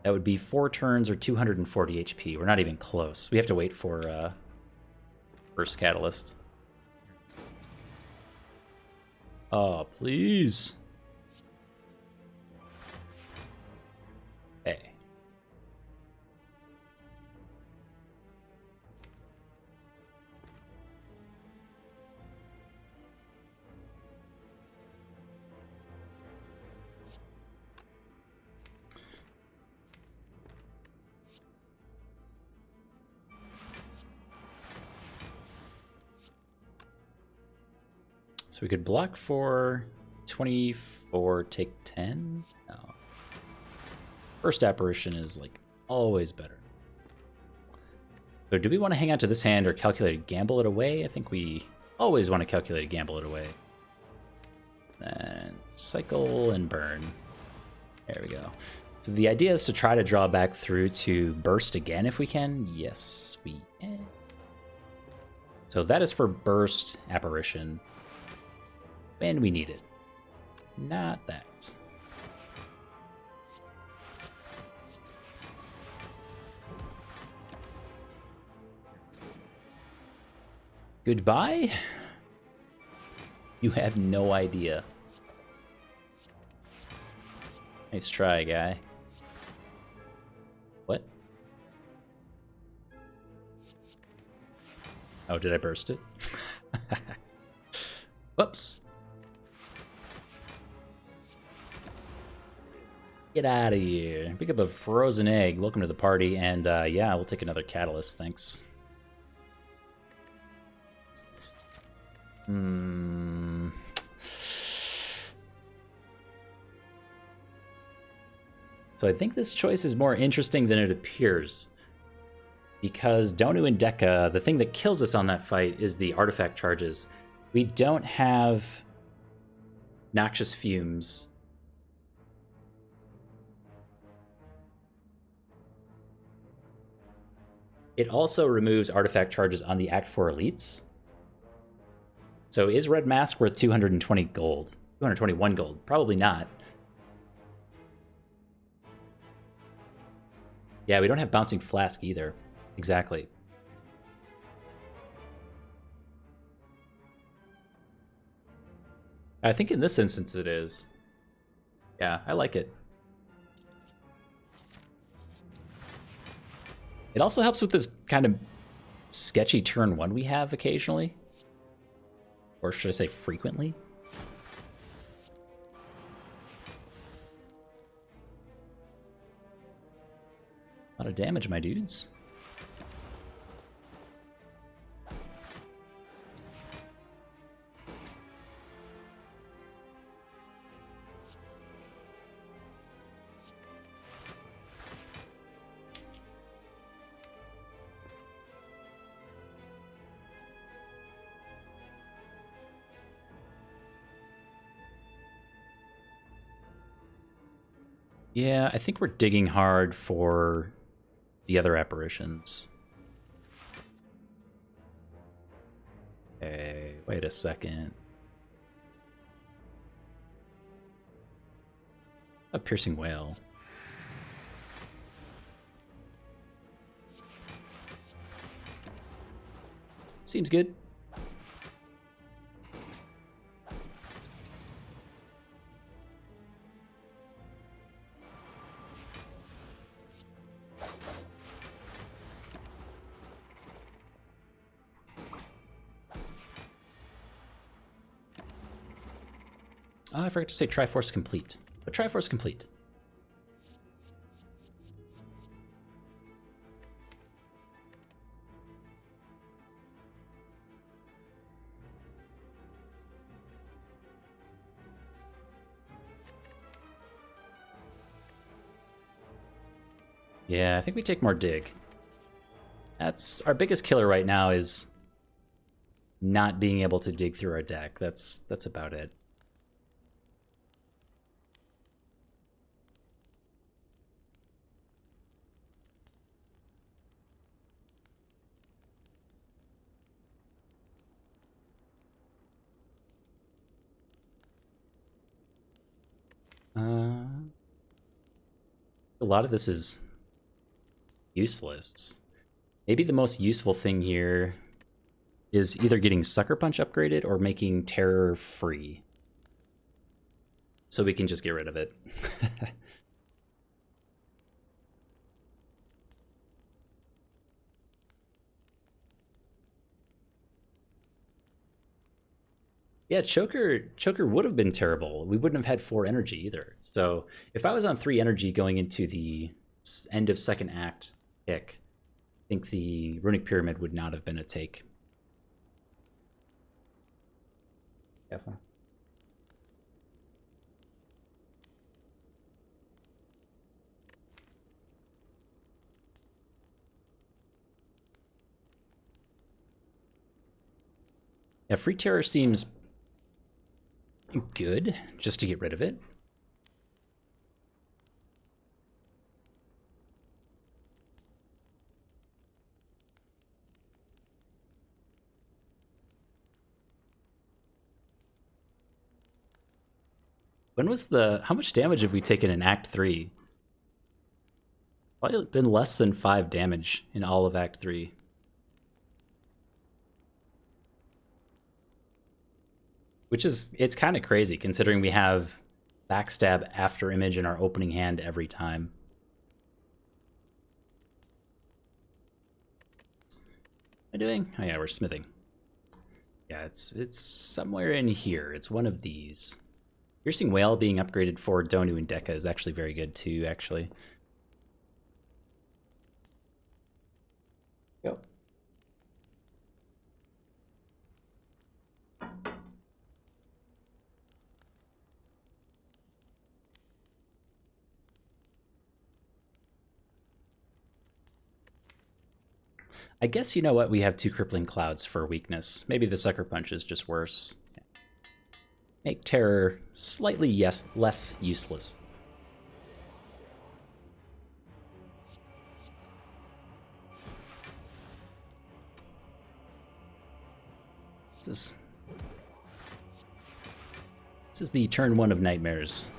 that would be 4 turns or 240 HP. We're not even close. We have to wait for burst catalyst. Oh, please. Hey. So we could block for 24, take 10? No. First Apparition is, like, always better. So do we want to hang on to this hand or calculated gamble it away? I think we always want to calculated gamble it away. Then cycle and burn. There we go. So the idea is to try to draw back through to burst again if we can. Yes, we can. So that is for burst Apparition. When we need it. Not that. Goodbye? You have no idea. Nice try, guy. What? Oh, did I burst it? Whoops. Get out of here. Pick up a frozen egg. Welcome to the party. And yeah, we'll take another catalyst. Thanks. So I think this choice is more interesting than it appears. Because Donu and Deka, the thing that kills us on that fight is the artifact charges. We don't have Noxious Fumes. It also removes artifact charges on the Act 4 elites. So is Red Mask worth 220 gold? 221 gold? Probably not. Yeah, we don't have Bouncing Flask either. Exactly. I think in this instance it is. Yeah, I like it. It also helps with this kind of sketchy turn 1 we have occasionally. Or should I say frequently? A lot of damage, my dudes. Yeah, I think we're digging hard for the other apparitions. Okay, wait a second. A Piercing Wail. Seems good. Oh, I forgot to say Triforce complete. But Triforce complete. Yeah, I think we take more dig. That's our biggest killer right now is not being able to dig through our deck. That's about it. A lot of this is useless. Maybe the most useful thing here is either getting Sucker Punch upgraded or making Terror free. So we can just get rid of it. Yeah, Choker would have been terrible. We wouldn't have had 4 energy either. So if I was on 3 energy going into the end of second act pick, I think the Runic Pyramid would not have been a take. Definitely. Yeah, free terror seems good just to get rid of it. How much damage have we taken in Act 3? Probably been less than 5 damage in all of Act 3. Which is, it's kind of crazy considering we have backstab after image in our opening hand every time. What am I doing? Oh yeah, we're smithing. Yeah, it's somewhere in here. It's one of these. Piercing Whale being upgraded for Donu and Deka is actually very good too, actually. Yep. I guess, you know what, we have 2 Crippling Clouds for weakness. Maybe the Sucker Punch is just worse. Make Terror slightly less useless. This is the turn 1 of Nightmares.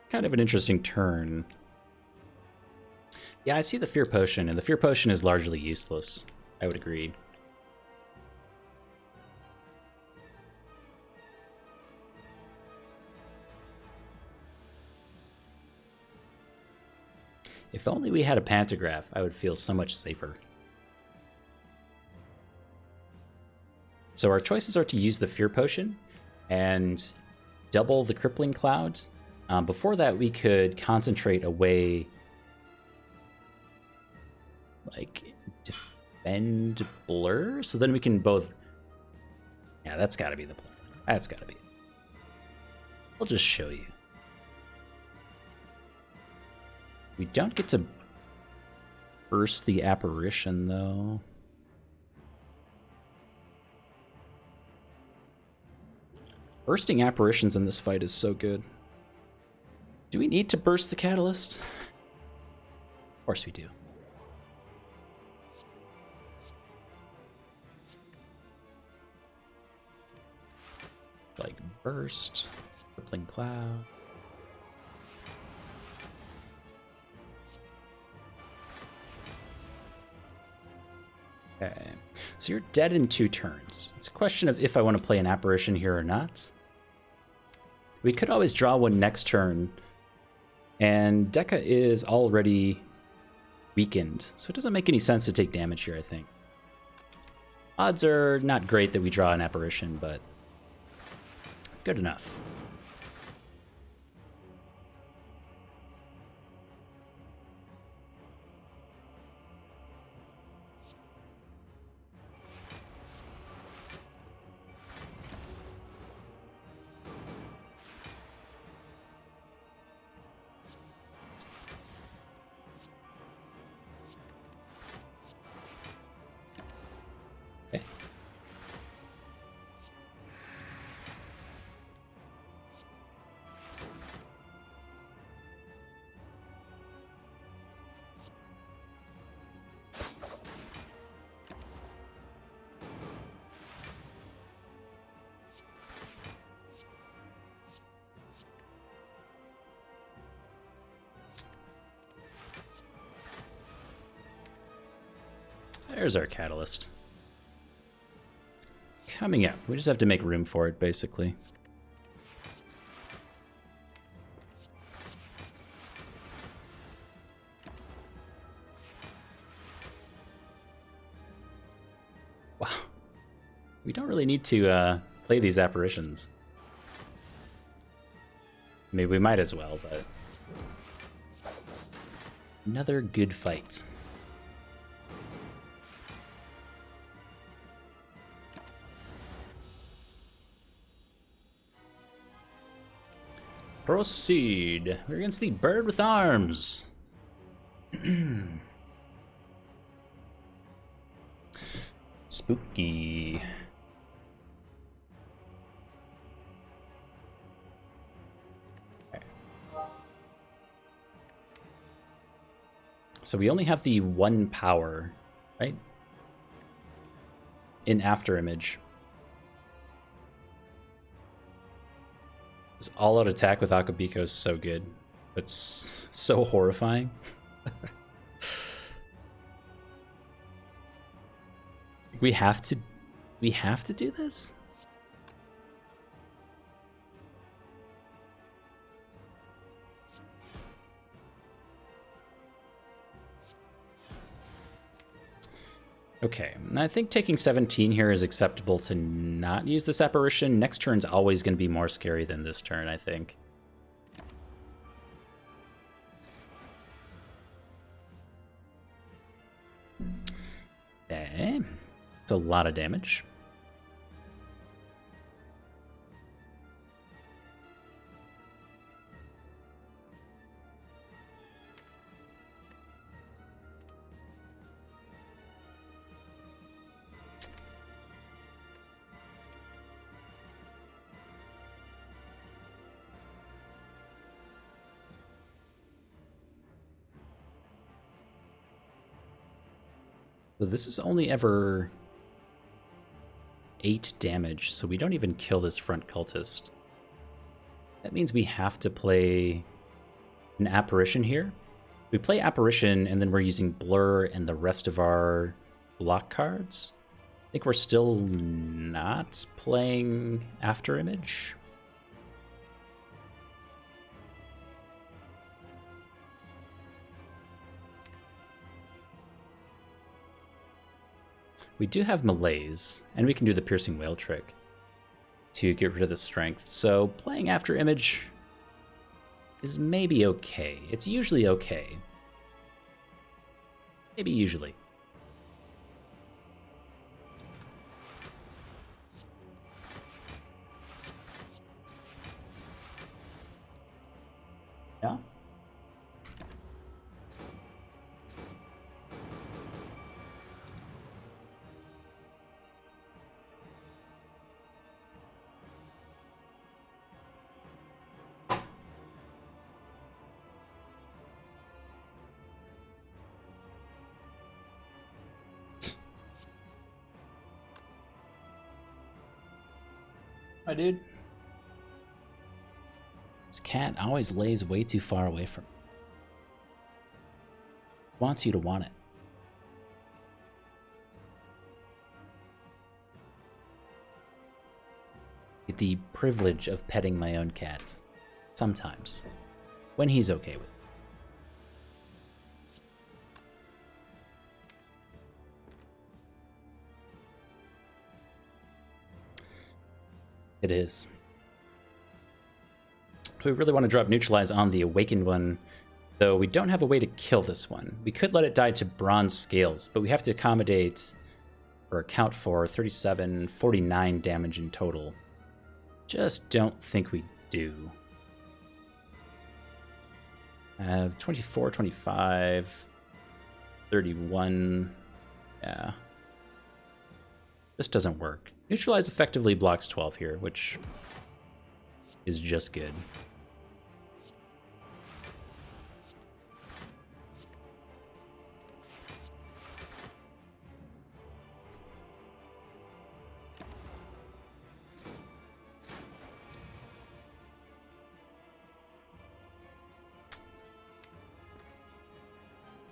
Kind of an interesting turn. Yeah, I see the Fear Potion, and the Fear Potion is largely useless. I would agree. If only we had a Pantograph, I would feel so much safer. So our choices are to use the Fear Potion and double the Crippling Cloud. Before that, we could concentrate away, like, Defend Blur, so then we can both... Yeah, that's gotta be the plan. That's gotta be it. I'll just show you. We don't get to burst the Apparition, though. Bursting Apparitions in this fight is so good. Do we need to burst the Catalyst? Of course we do. Like burst, rippling cloud. Okay, so you're dead in 2 turns. It's a question of if I want to play an Apparition here or not. We could always draw one next turn, and Dekka is already weakened, so it doesn't make any sense to take damage here, I think. Odds are not great that we draw an Apparition, but good enough. Okay. There's our Catalyst. Coming up. We just have to make room for it, basically. Wow. We don't really need to play these Apparitions. Maybe we might as well, but... Another good fight. Proceed. We're against the Bird with Arms. Spooky. Okay. So we only have the 1 power, right? In Afterimage. This all-out attack with Akabiko is so good. It's so horrifying. We have to do this? Okay, and I think taking 17 here is acceptable to not use this Apparition. Next turn's always going to be more scary than this turn, I think. Okay, it's a lot of damage. So this is only ever 8 damage, so we don't even kill this front cultist. That means we have to play an Apparition here. We play Apparition, and then we're using Blur and the rest of our block cards. I think we're still not playing Afterimage. We do have Malaise, and we can do the Piercing Whale trick to get rid of the strength. So playing Afterimage is maybe okay. It's usually okay. Maybe usually. Yeah? My dude. This cat always lays way too far away from me. Wants you to want it. Get the privilege of petting my own cat. Sometimes. When he's okay with it. It is. So we really want to drop Neutralize on the Awakened one, though we don't have a way to kill this one. We could let it die to Bronze Scales, but we have to accommodate or account for 37, 49 damage in total. Just don't think we do. I have 24, 25, 31. Yeah. This doesn't work. Neutralize effectively blocks 12 here, which is just good.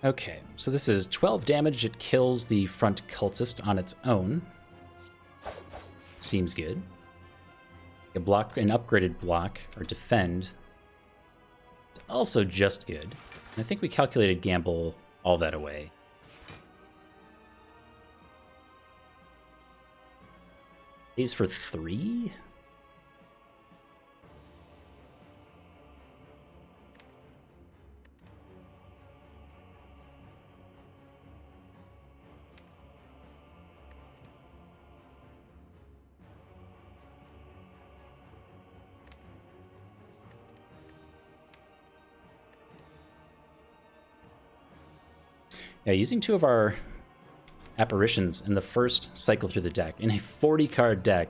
Okay, so this is 12 damage. It kills the front cultist on its own. Seems good. A block, an upgraded block, or defend. It's also just good. And I think we calculated gamble all that away. Pays for 3? Yeah, using 2 of our apparitions in the first cycle through the deck, in a 40-card deck,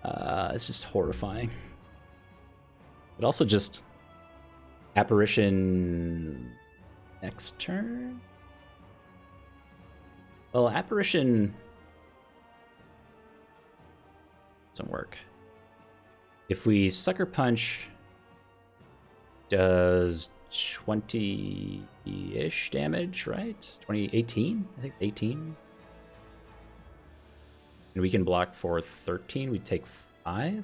it's just horrifying. But also just apparition next turn? Well, apparition doesn't work. If we Sucker Punch, does 20-ish damage, right? 18? I think it's 18. And we can block for 13. We take 5. I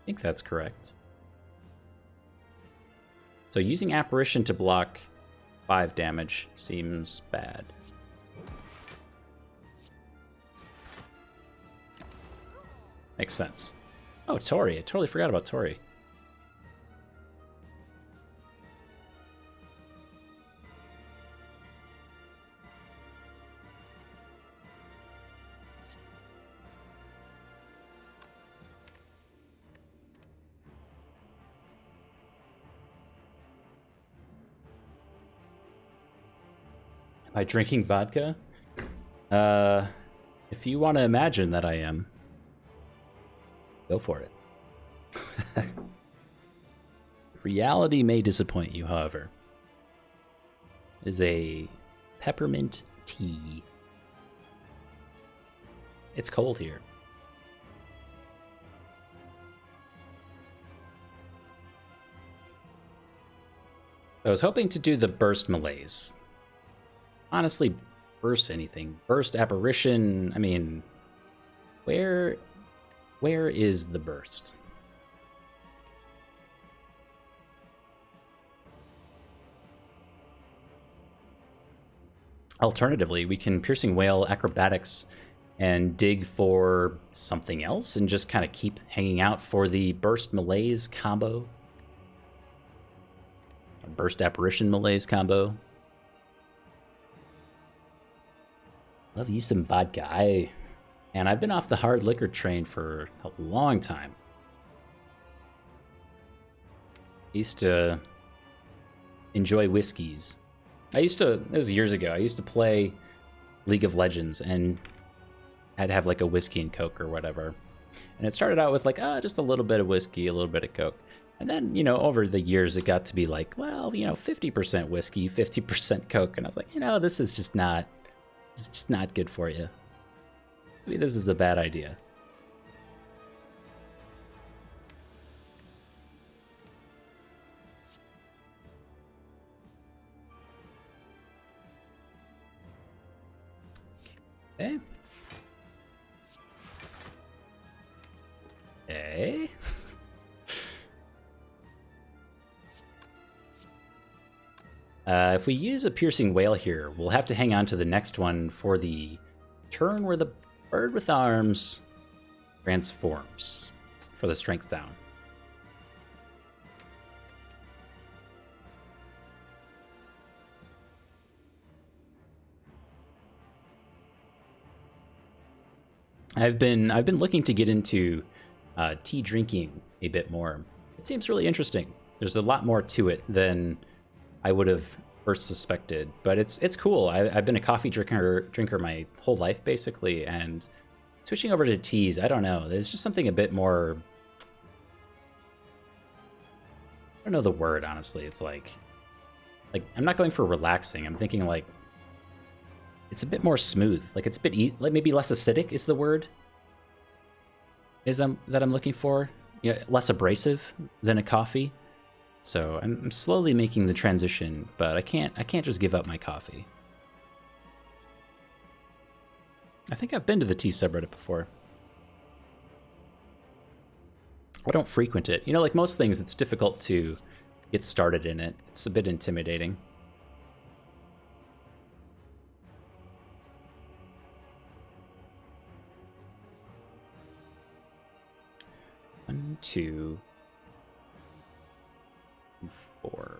think that's correct. So using Apparition to block 5 damage seems bad. Makes sense. Oh, Tori. I totally forgot about Tori. Am I drinking vodka? If you want to imagine that I am, go for it. Reality may disappoint you, however. It is a peppermint tea. It's cold here. I was hoping to do the burst malaise. Honestly, burst anything. Burst apparition. I mean, where is the burst? Alternatively, we can Piercing Wail, Acrobatics, and dig for something else and just kind of keep hanging out for the Burst Malaise combo. A Burst Apparition Malaise combo. Love you some vodka. And I've been off the hard liquor train for a long time. I used to enjoy whiskeys. It was years ago, I used to play League of Legends and I'd have like a whiskey and Coke or whatever. And it started out with like, just a little bit of whiskey, a little bit of Coke. And then, over the years it got to be like, well, 50% whiskey, 50% Coke. And I was like, this is just not good for you. Maybe this is a bad idea. Okay. Okay. If we use a piercing wail here, we'll have to hang on to the next one for the turn where the bird with arms transforms for the strength down. I've been looking to get into tea drinking a bit more. It seems really interesting. There's a lot more to it than I would have first suspected, but it's cool. I've been a coffee drinker my whole life basically, and switching over to teas, I don't know. There's just something a bit more. I don't know the word honestly. It's like I'm not going for relaxing. I'm thinking like. It's a bit more smooth. Like it's a bit like maybe less acidic is the word. That I'm looking for. Yeah, less abrasive than a coffee. So I'm slowly making the transition, but I can't just give up my coffee. I think I've been to the tea subreddit before. I don't frequent it. You know, like most things, it's difficult to get started in it. It's a bit intimidating. One, 2, 4.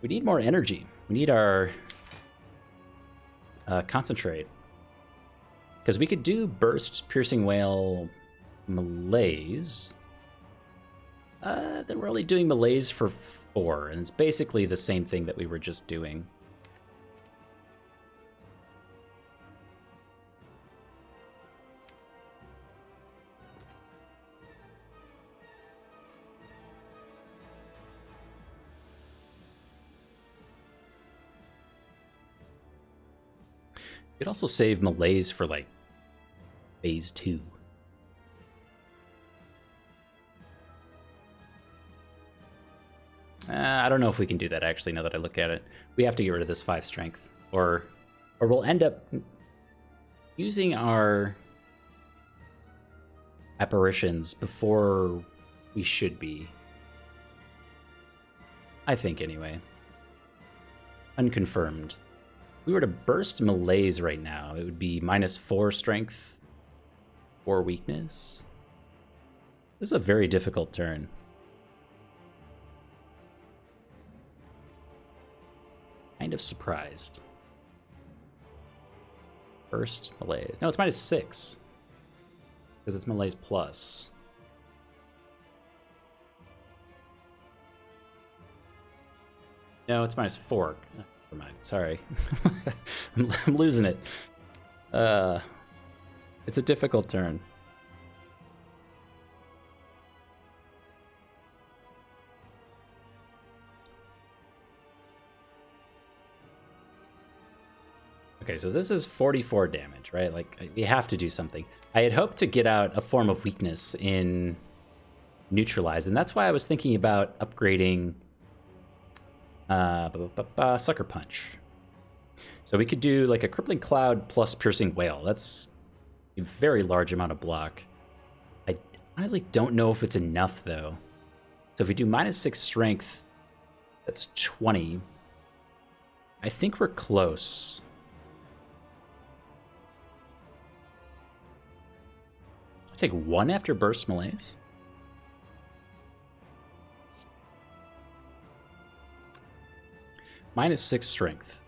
We need more energy. We need our concentrate. Because we could do burst, piercing wail, malaise. Then we're only doing malaise for 4, and it's basically the same thing that we were just doing. You could also save malaise for like phase 2. I don't know if we can do that actually now that I look at it. We have to get rid of this 5 strength, or we'll end up using our apparitions before we should be. I think anyway. Unconfirmed. If we were to burst malaise right now, it would be -4 strength, 4 weakness. This is a very difficult turn. Kind of surprised. Burst malaise. No, it's -6. Because it's malaise plus. No, it's -4. Never mind. Sorry. I'm losing it. It's a difficult turn. Okay, so this is 44 damage, right? Like, we have to do something. I had hoped to get out a form of weakness in Neutralize, and that's why I was thinking about upgrading Sucker Punch. So we could do like a Crippling Cloud plus Piercing Wail. That's a very large amount of block. I honestly don't know if it's enough, though. So if we do -6 strength, that's 20. I think we're close. I'll take 1 after Burst Malaise. -6 strength.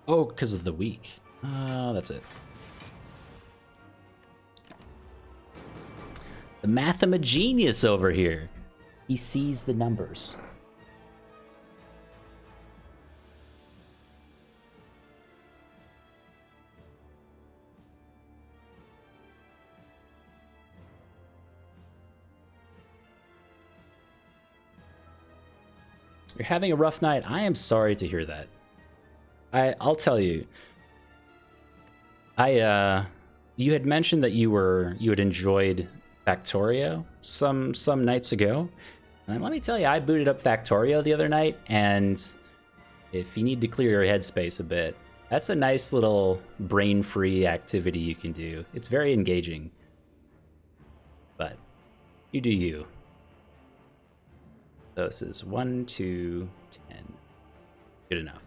Oh, because of the weak. That's it. The mathemagenius over here. He sees the numbers. You're having a rough night. I am sorry to hear that. I'll tell you. You had mentioned that you had enjoyed Factorio some nights ago. And let me tell you, I booted up Factorio the other night, and if you need to clear your headspace a bit, that's a nice little brain-free activity you can do. It's very engaging. But you do you. So this is 1, 2, 10. Good enough.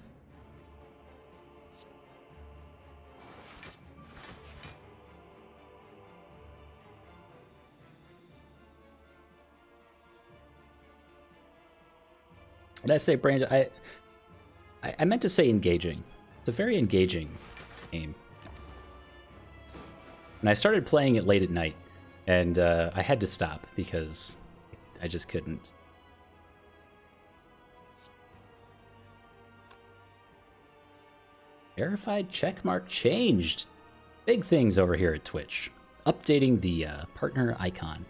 Did I say brain? I meant to say engaging. It's a very engaging game. And I started playing it late at night, and I had to stop because I just couldn't. Verified checkmark changed. Big things over here at Twitch. Updating the partner icon.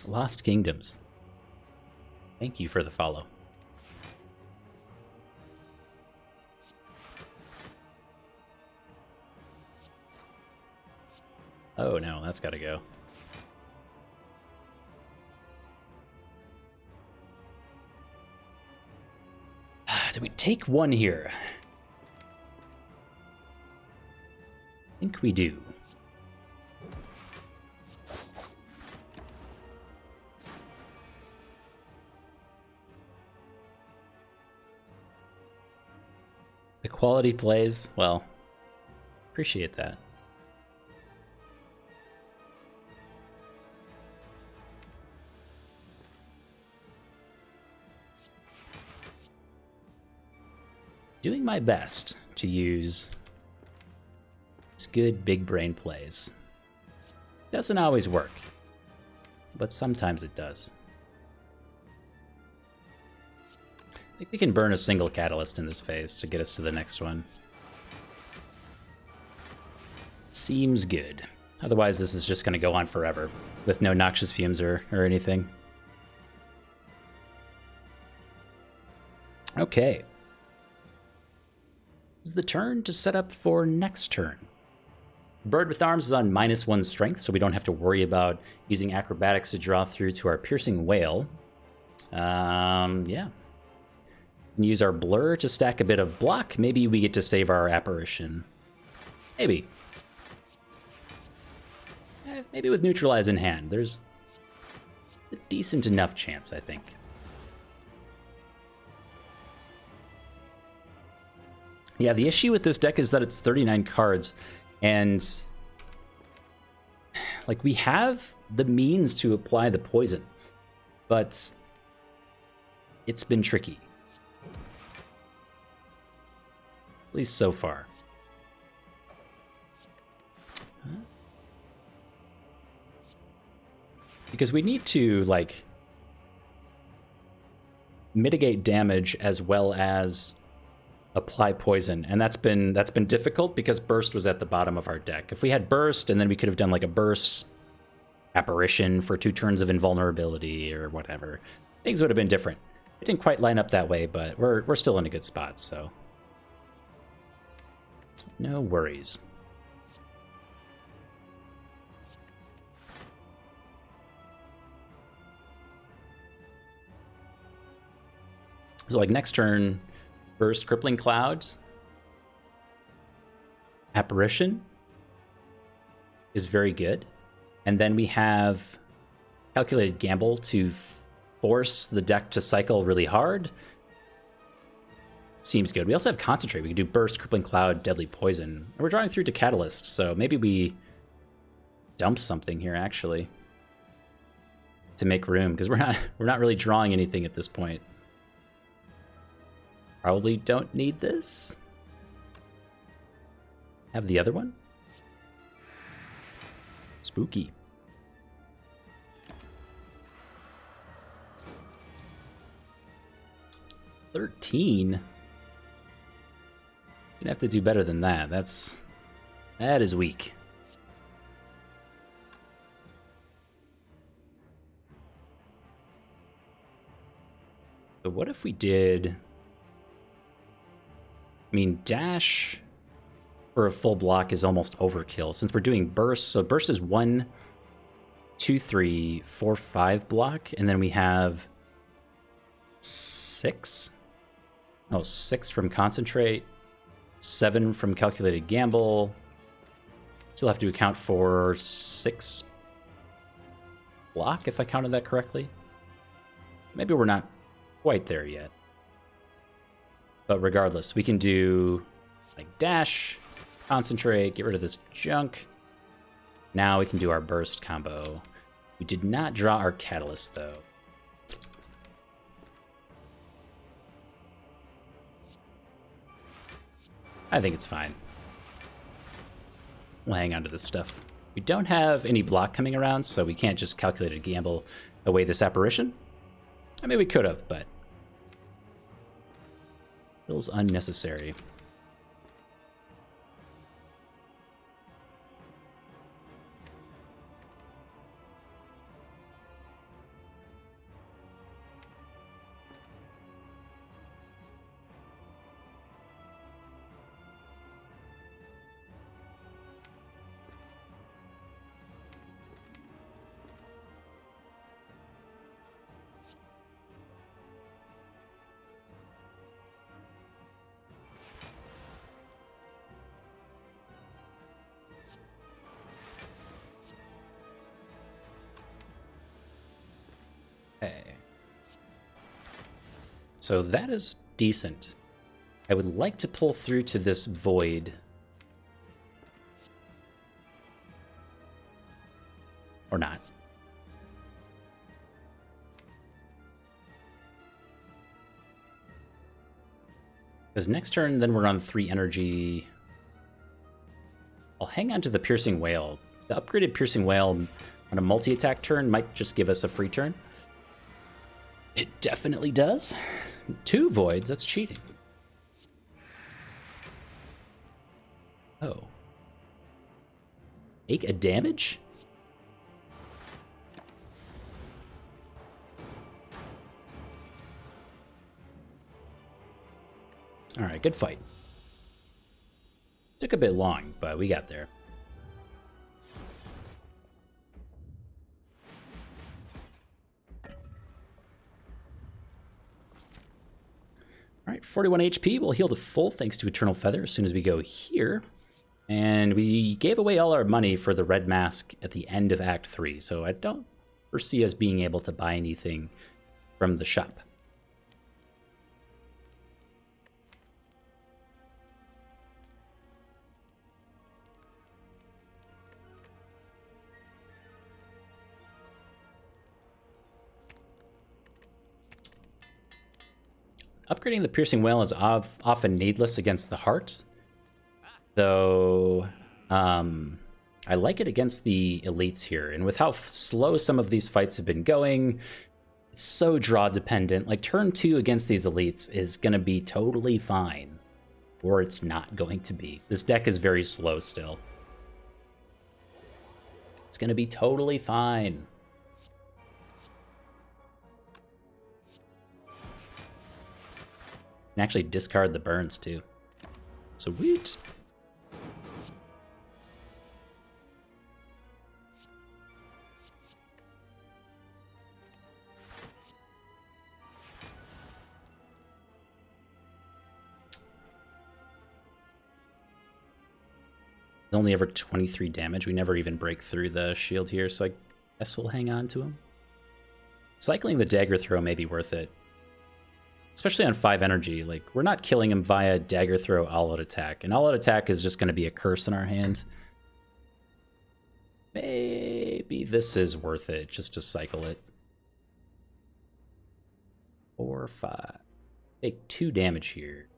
Lost Kingdoms. Thank you for the follow. Oh no, that's gotta go. Do we take one here? I think we do. The quality plays, well, appreciate that. Doing my best to use these good big brain plays. Doesn't always work, but sometimes it does. I think we can burn a single catalyst in this phase to get us to the next one. Seems good. Otherwise, this is just going to go on forever with no noxious fumes or anything. Okay. This is the turn to set up for next turn. Bird with Arms is on -1 strength, so we don't have to worry about using acrobatics to draw through to our piercing wail. Yeah. We can use our blur to stack a bit of block. Maybe we get to save our apparition. Maybe. Maybe with neutralize in hand. There's a decent enough chance, I think. Yeah, the issue with this deck is that it's 39 cards, and like we have the means to apply the poison, but it's been tricky. At least so far. Because we need to, like, mitigate damage as well as apply poison, and that's been difficult because Burst was at the bottom of our deck. If we had Burst, and then we could have done like a Burst Apparition for 2 turns of invulnerability or whatever, things would have been different. It didn't quite line up that way, but we're still in a good spot, so no worries. So like next turn, Burst Crippling Clouds. Apparition is very good. And then we have Calculated Gamble to force the deck to cycle really hard. Seems good. We also have Concentrate. We can do Burst, Crippling Cloud, Deadly Poison. And we're drawing through to Catalyst, so maybe we dump something here actually to make room, because we're not really drawing anything at this point. Probably don't need this. Have the other one. Spooky. $13. Gonna have to do better than that. That is weak. So what if we did... I mean, dash for a full block is almost overkill since we're doing burst. So burst is 1, 2, 3, 4, 5 block, and then we have 6. Oh, 6 from concentrate, 7 from calculated gamble. Still have to account for 6 block if I counted that correctly. Maybe we're not quite there yet. But regardless, we can do like dash, concentrate, get rid of this junk. Now we can do our burst combo. We did not draw our catalyst though. I think it's fine. We'll hang on to this stuff. We don't have any block coming around, so we can't just calculate a gamble away this apparition. I mean, we could have, but feels unnecessary. Okay. So that is decent. I would like to pull through to this void. Or not. Because next turn, then we're on 3 energy. I'll hang on to the Piercing Whale. The upgraded Piercing Whale on a multi-attack turn might just give us a free turn. It definitely does. 2 voids, that's cheating. Oh. Take a damage? Alright, good fight. Took a bit long, but we got there. Alright, 41 HP. We'll heal to full thanks to Eternal Feather as soon as we go here. And we gave away all our money for the red mask at the end of Act 3, so I don't foresee us being able to buy anything from the shop. Upgrading the Piercing Whale is often needless against the heart, though I like it against the elites here. And with how slow some of these fights have been going, it's so draw dependent. Like turn 2 against these elites is going to be totally fine, or it's not going to be. This deck is very slow still. It's going to be totally fine. And actually discard the burns too. Sweet. Only ever 23 damage. We never even break through the shield here, so I guess we'll hang on to him. Cycling the dagger throw may be worth it. Especially on 5 energy. Like, we're not killing him via dagger throw all-out attack. And all-out attack is just going to be a curse in our hand. Maybe this is worth it, just to cycle it. 4, 5. Take 2 damage here.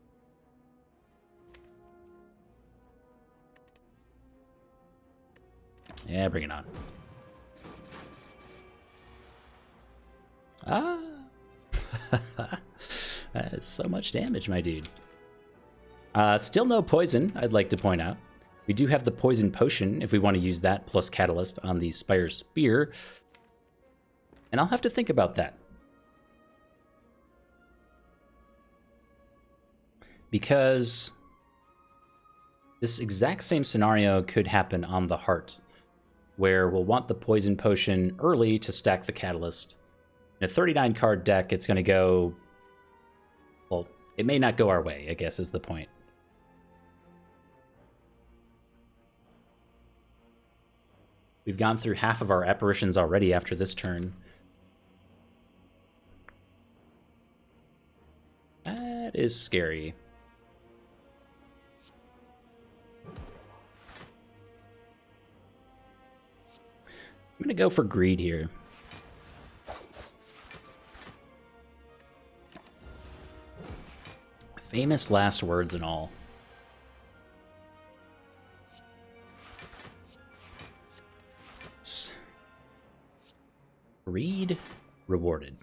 Yeah, bring it on. Ah! That is so much damage, my dude. Still no poison, I'd like to point out. We do have the poison potion if we want to use that plus catalyst on the Spire Spear. And I'll have to think about that. Because this exact same scenario could happen on the Heart, where we'll want the poison potion early to stack the catalyst. In a 39 card deck, it's going to go... Well, it may not go our way, I guess is the point. We've gone through half of our apparitions already after this turn. That is scary. I'm gonna go for greed here. Famous last words and all. Greed rewarded.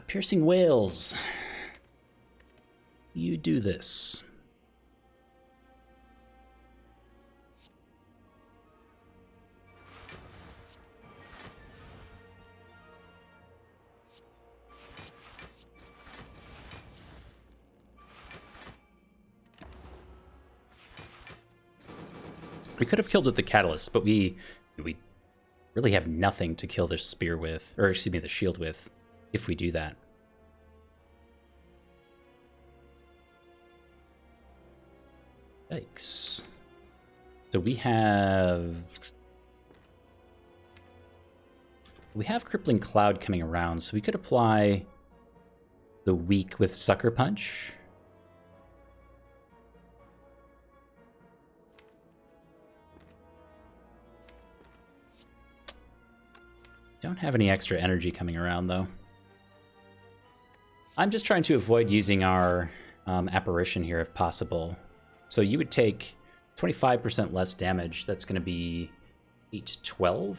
Piercing Whales. You do this. We could have killed with the catalyst, but we really have nothing to kill the spear with, or excuse me, the shield with, if we do that. Yikes. So we have Crippling Cloud coming around, so we could apply the weak with Sucker Punch. Don't have any extra energy coming around, though. I'm just trying to avoid using our apparition here if possible. So you would take 25% less damage. That's going to be 8-12.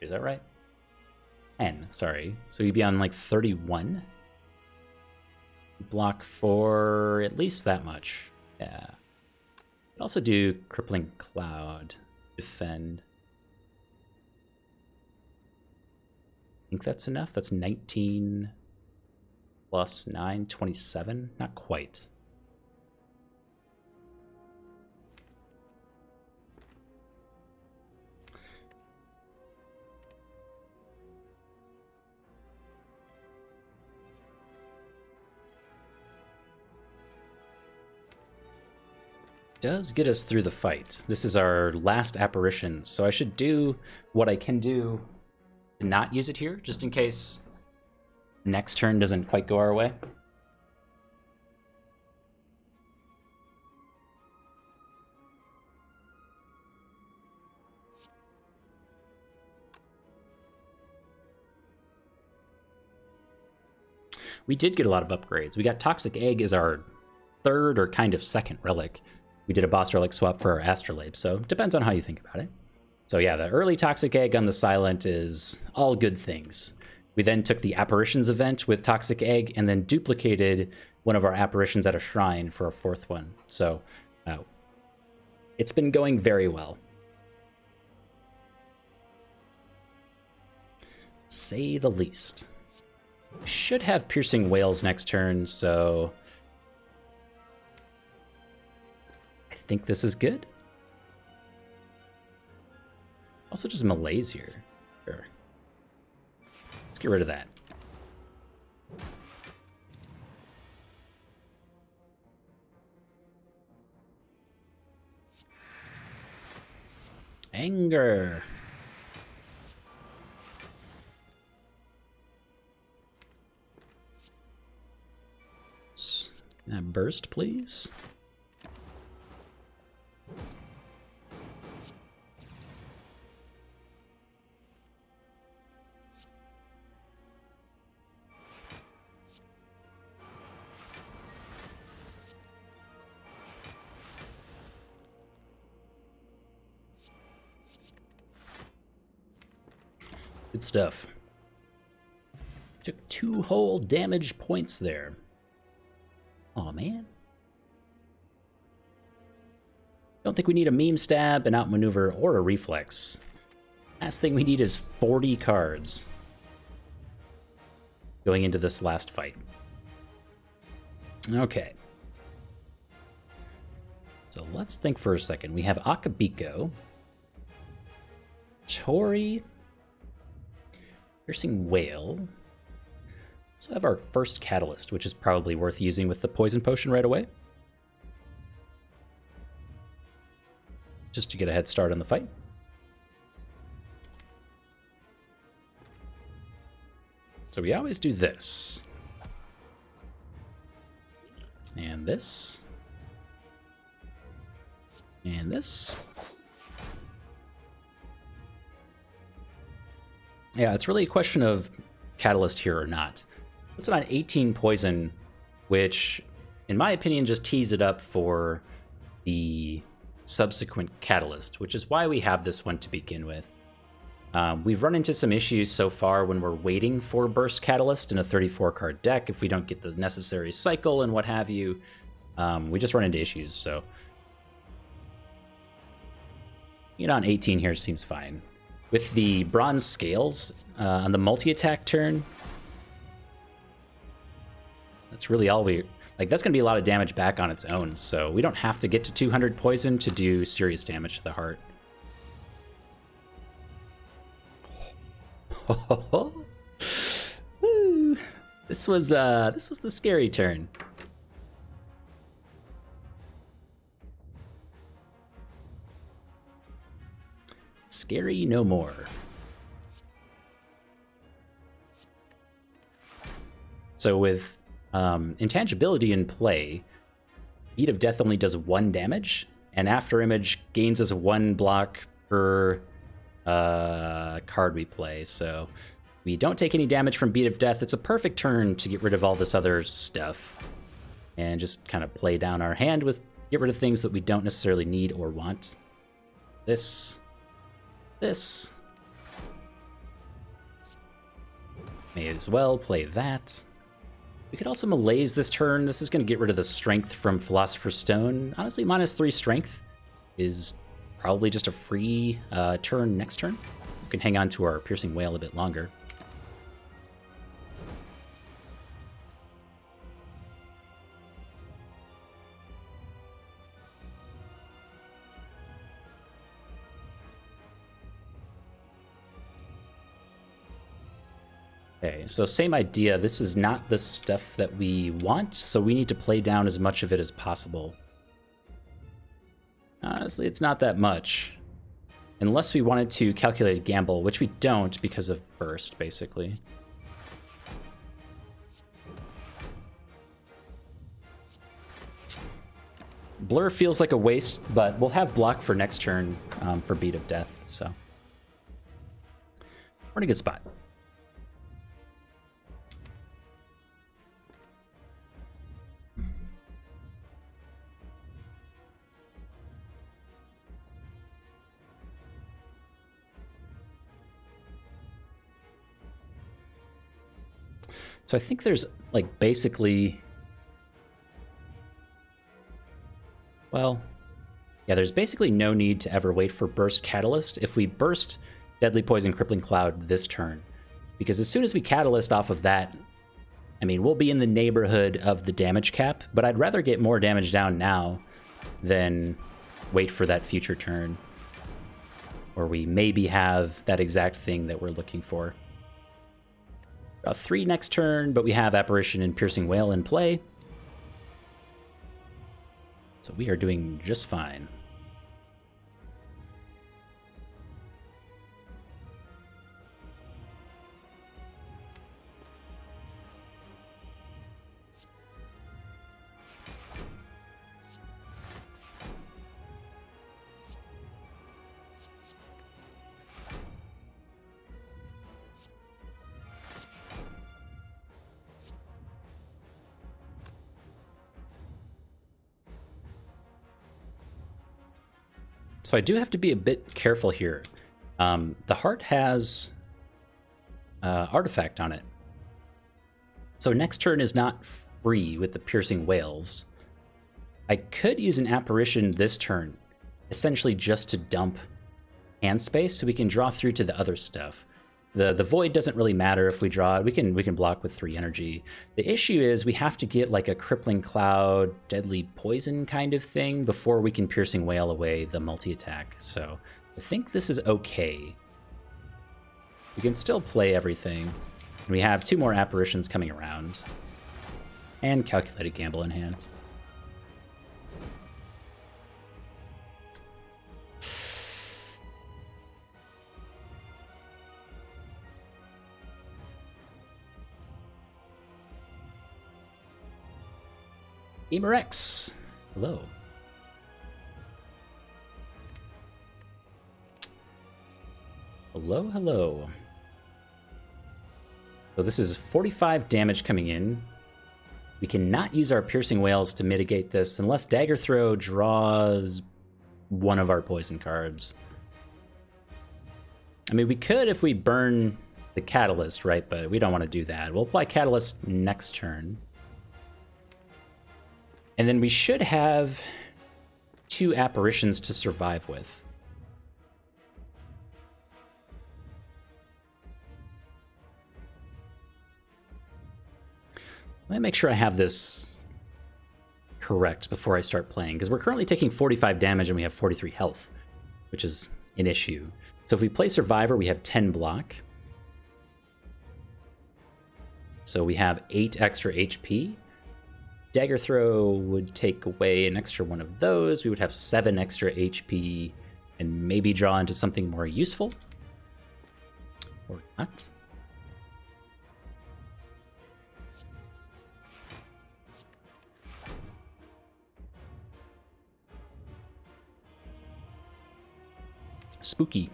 Is that right? 10, sorry. So you'd be on like 31. Block for at least that much. Yeah. Could also do Crippling Cloud. Defend. I think that's enough. That's 19 plus 9, 27. Not quite. Does get us through the fight. This is our last apparition, so I should do what I can do to not use it here, just in case next turn doesn't quite go our way. We did get a lot of upgrades. We got Toxic Egg as our third or kind of second relic. We did a boss relic swap for our Astrolabe, so it depends on how you think about it. So yeah, the early Toxic Egg on the Silent is all good things. We then took the Apparitions event with Toxic Egg and then duplicated one of our Apparitions at a shrine for a fourth one. So it's been going very well. Say the least. Should have Piercing Whales next turn, so I think this is good. Also just Malaise here. Sure. Let's get rid of that. Anger. Burst, please. Good stuff. Took 2 whole damage points there. Aw, man. Don't think we need a meme stab, an outmaneuver, or a reflex. Last thing we need is 40 cards going into this last fight. Okay. So let's think for a second. We have Akabiko, Tori, Piercing Whale. So have our first Catalyst, which is probably worth using with the Poison Potion right away, just to get a head start on the fight. So we always do this. And this. And this. Yeah, it's really a question of Catalyst here or not. It's on 18 poison, which, in my opinion, just tees it up for the subsequent Catalyst, which is why we have this one to begin with. We've run into some issues so far when we're waiting for Burst Catalyst in a 34-card deck. If we don't get the necessary cycle and what have you, we just run into issues. So, on 18 here seems fine. With the Bronze Scales on the multi-attack turn, that's really all we... Like, that's going to be a lot of damage back on its own, so we don't have to get to 200 poison to do serious damage to the heart. Woo. This was the scary turn. Scary no more. So with intangibility in play, Beat of Death only does 1 damage, and After Image gains us 1 block per card we play. So we don't take any damage from Beat of Death. It's a perfect turn to get rid of all this other stuff and just kind of play down our hand with get rid of things that we don't necessarily need or want. This. May as well play that. We could also malaise this turn. This is going to get rid of the strength from Philosopher's Stone. Honestly, -3 strength is probably just a free turn next turn. We can hang on to our Piercing Whale a bit longer. Okay, so same idea. This is not the stuff that we want, so we need to play down as much of it as possible. Honestly, it's not that much. Unless we wanted to calculate a gamble, which we don't because of Burst, basically. Blur feels like a waste, but we'll have block for next turn for Beat of Death, so. We're in a good spot. So I think there's, like, basically... Well, yeah, there's basically no need to ever wait for Burst Catalyst if we burst Deadly Poison Crippling Cloud this turn. Because as soon as we Catalyst off of that, I mean, we'll be in the neighborhood of the damage cap, but I'd rather get more damage down now than wait for that future turn, where we maybe have that exact thing that we're looking for. 3 next turn, but we have Apparition and Piercing Whale in play. So we are doing just fine. So I do have to be a bit careful here. The heart has artifact on it. So next turn is not free with the Piercing Whales. I could use an Apparition this turn, essentially just to dump hand space so we can draw through to the other stuff. The Void doesn't really matter if we draw it. We can block with 3 energy. The issue is we have to get like a Crippling Cloud, Deadly Poison kind of thing before we can Piercing Whale away the multi-attack. So I think this is okay. We can still play everything. And we have 2 more Apparitions coming around. And Calculated Gamble in hand. Gamer X, hello. Hello, hello. So this is 45 damage coming in. We cannot use our Piercing Whales to mitigate this unless Dagger Throw draws one of our poison cards. I mean, we could if we burn the Catalyst, right? But we don't want to do that. We'll apply Catalyst next turn. And then we should have 2 Apparitions to survive with. Let me make sure I have this correct before I start playing, because we're currently taking 45 damage and we have 43 health, which is an issue. So if we play Survivor, we have 10 block. So we have 8 extra HP. Dagger Throw would take away an extra one of those. We would have 7 extra HP and maybe draw into something more useful. Or not. Spooky.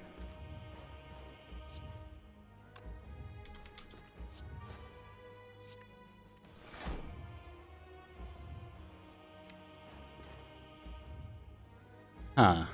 Huh.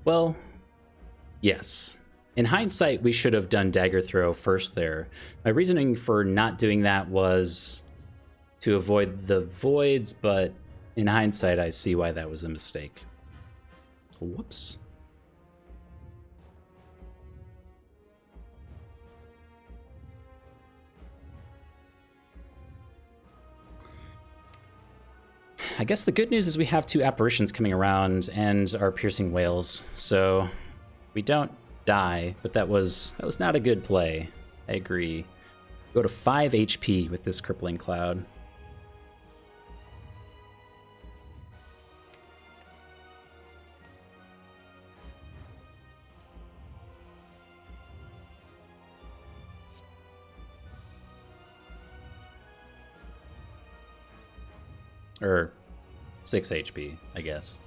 Well, yes. In hindsight, we should have done Dagger Throw first there. My reasoning for not doing that was to avoid the voids, but in hindsight, I see why that was a mistake. Whoops. I guess the good news is we have 2 Apparitions coming around and our Piercing Whales, so we don't die, but that was not a good play. I agree. Go to 5 HP with this Crippling Cloud. Or 6 HP, I guess.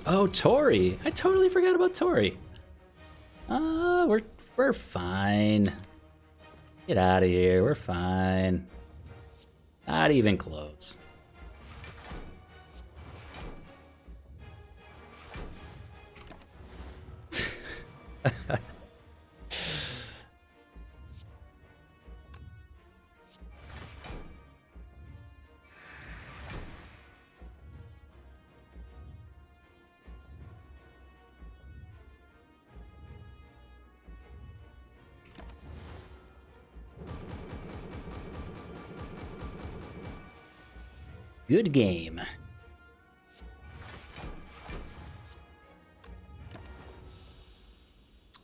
Oh, Tori! I totally forgot about Tori. We're fine. Get out of here. We're fine. Not even close. Good game.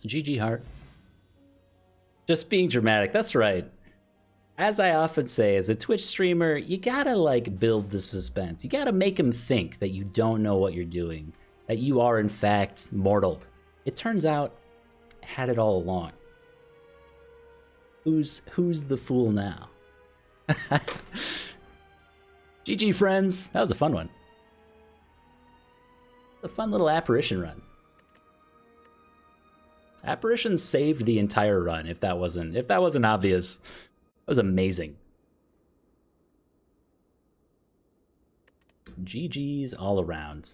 GG Heart. Just being dramatic, that's right. as I often say, as a Twitch streamer, you gotta like build the suspense. You gotta make him think that you don't know what you're doing, that you are in fact mortal. It turns out, I had it all along. Who's the fool now? GG friends, that was a fun one. A fun little apparition run. Apparitions saved the entire run. If that wasn't obvious, that was amazing. GG's all around.